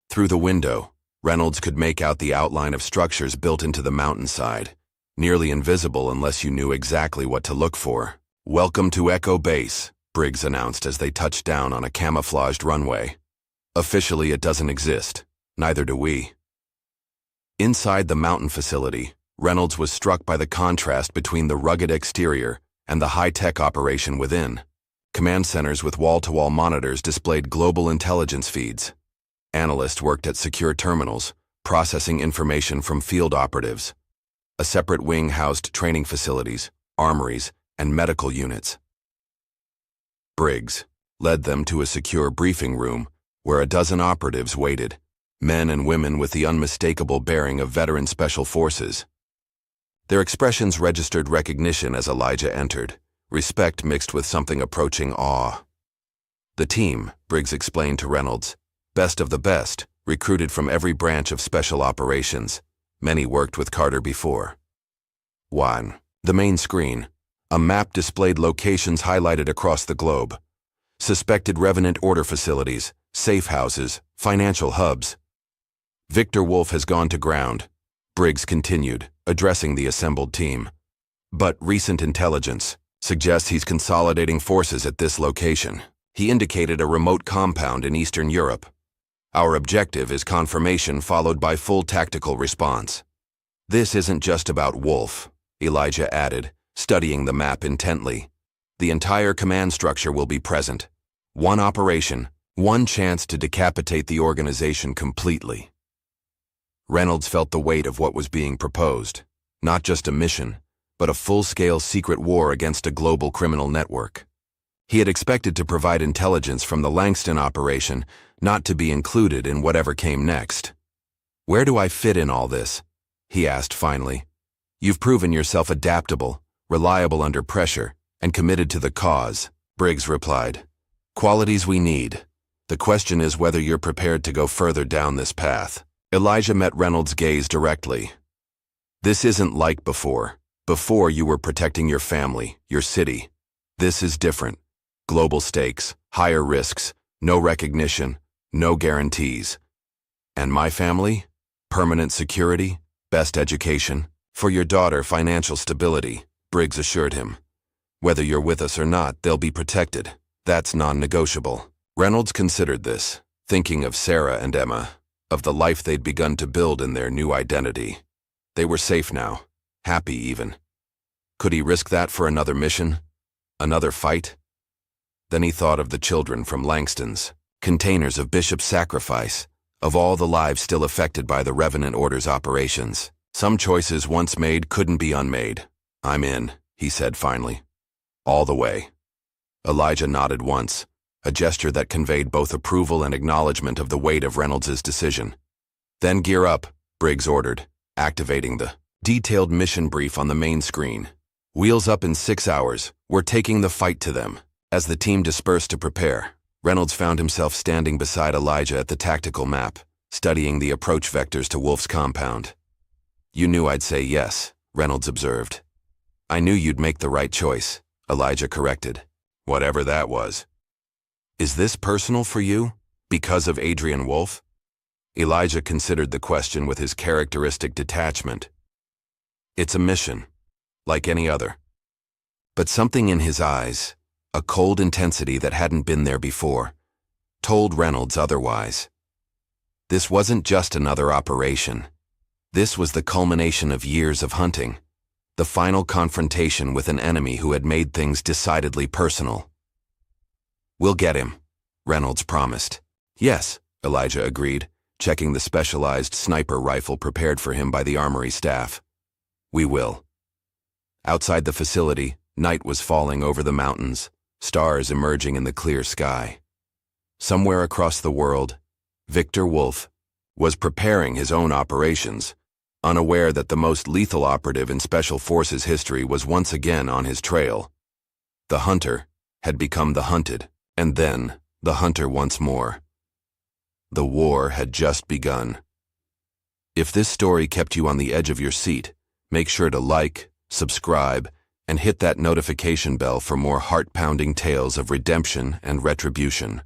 Through the window, Reynolds could make out the outline of structures built into the mountainside, nearly invisible unless you knew exactly what to look for. "Welcome to Echo Base," Briggs announced as they touched down on a camouflaged runway. "Officially, it doesn't exist. Neither do we." Inside the mountain facility, Reynolds was struck by the contrast between the rugged exterior and the high-tech operation within. Command centers with wall-to-wall monitors displayed global intelligence feeds. Analysts worked at secure terminals, processing information from field operatives. A separate wing housed training facilities, armories, and medical units. Briggs led them to a secure briefing room where a dozen operatives waited, men and women with the unmistakable bearing of veteran special forces. Their expressions registered recognition as Elijah entered, respect mixed with something approaching awe. "The team," Briggs explained to Reynolds, "best of the best, recruited from every branch of special operations. Many worked with Carter before." 1. The main screen. A map displayed locations highlighted across the globe. Suspected Revenant Order facilities, safe houses, financial hubs. "Victor Wolf has gone to ground," Briggs continued, addressing the assembled team. "But recent intelligence suggests he's consolidating forces at this location." He indicated a remote compound in Eastern Europe. "Our objective is confirmation followed by full tactical response." "This isn't just about Wolf," Elijah added, studying the map intently. "The entire command structure will be present. One operation, one chance to decapitate the organization completely." Reynolds felt the weight of what was being proposed. Not just a mission, but a full-scale secret war against a global criminal network. He had expected to provide intelligence from the Langston operation, not to be included in whatever came next. "Where do I fit in all this?" he asked finally. "You've proven yourself adaptable, reliable under pressure, and committed to the cause," Briggs replied. "Qualities we need." The question is whether you're prepared to go further down this path. Elijah met Reynolds' gaze directly. This isn't like before. Before you were protecting your family, your city. This is different. Global stakes, higher risks, no recognition, no guarantees. And my family? Permanent security, best education. For your daughter, financial stability, Briggs assured him. Whether you're with us or not, they'll be protected. That's non-negotiable. Reynolds considered this, thinking of Sarah and Emma, of the life they'd begun to build in their new identity. They were safe now, happy even. Could he risk that for another mission? Another fight? Then he thought of the children from Langston's, containers of Bishop's sacrifice, of all the lives still affected by the Revenant Order's operations. Some choices once made couldn't be unmade. I'm in, he said finally. All the way. Elijah nodded once, a gesture that conveyed both approval and acknowledgement of the weight of Reynolds' decision. Then gear up, Briggs ordered, activating the detailed mission brief on the main screen. Wheels up in 6 hours, we're taking the fight to them. As the team dispersed to prepare, Reynolds found himself standing beside Elijah at the tactical map, studying the approach vectors to Wolf's compound. You knew I'd say yes, Reynolds observed. I knew you'd make the right choice, Elijah corrected. Whatever that was. Is this personal for you? Because of Adrian Wolf? Elijah considered the question with his characteristic detachment. It's a mission, like any other. But something in his eyes, a cold intensity that hadn't been there before, told Reynolds otherwise. This wasn't just another operation. This was the culmination of years of hunting, the final confrontation with an enemy who had made things decidedly personal. We'll get him, Reynolds promised. Yes, Elijah agreed, checking the specialized sniper rifle prepared for him by the armory staff. We will. Outside the facility, night was falling over the mountains, stars emerging in the clear sky. Somewhere across the world, Victor Wolf was preparing his own operations, unaware that the most lethal operative in Special Forces history was once again on his trail. The hunter had become the hunted, and then the hunter once more. The war had just begun. If this story kept you on the edge of your seat, make sure to like, subscribe, and hit that notification bell for more heart-pounding tales of redemption and retribution.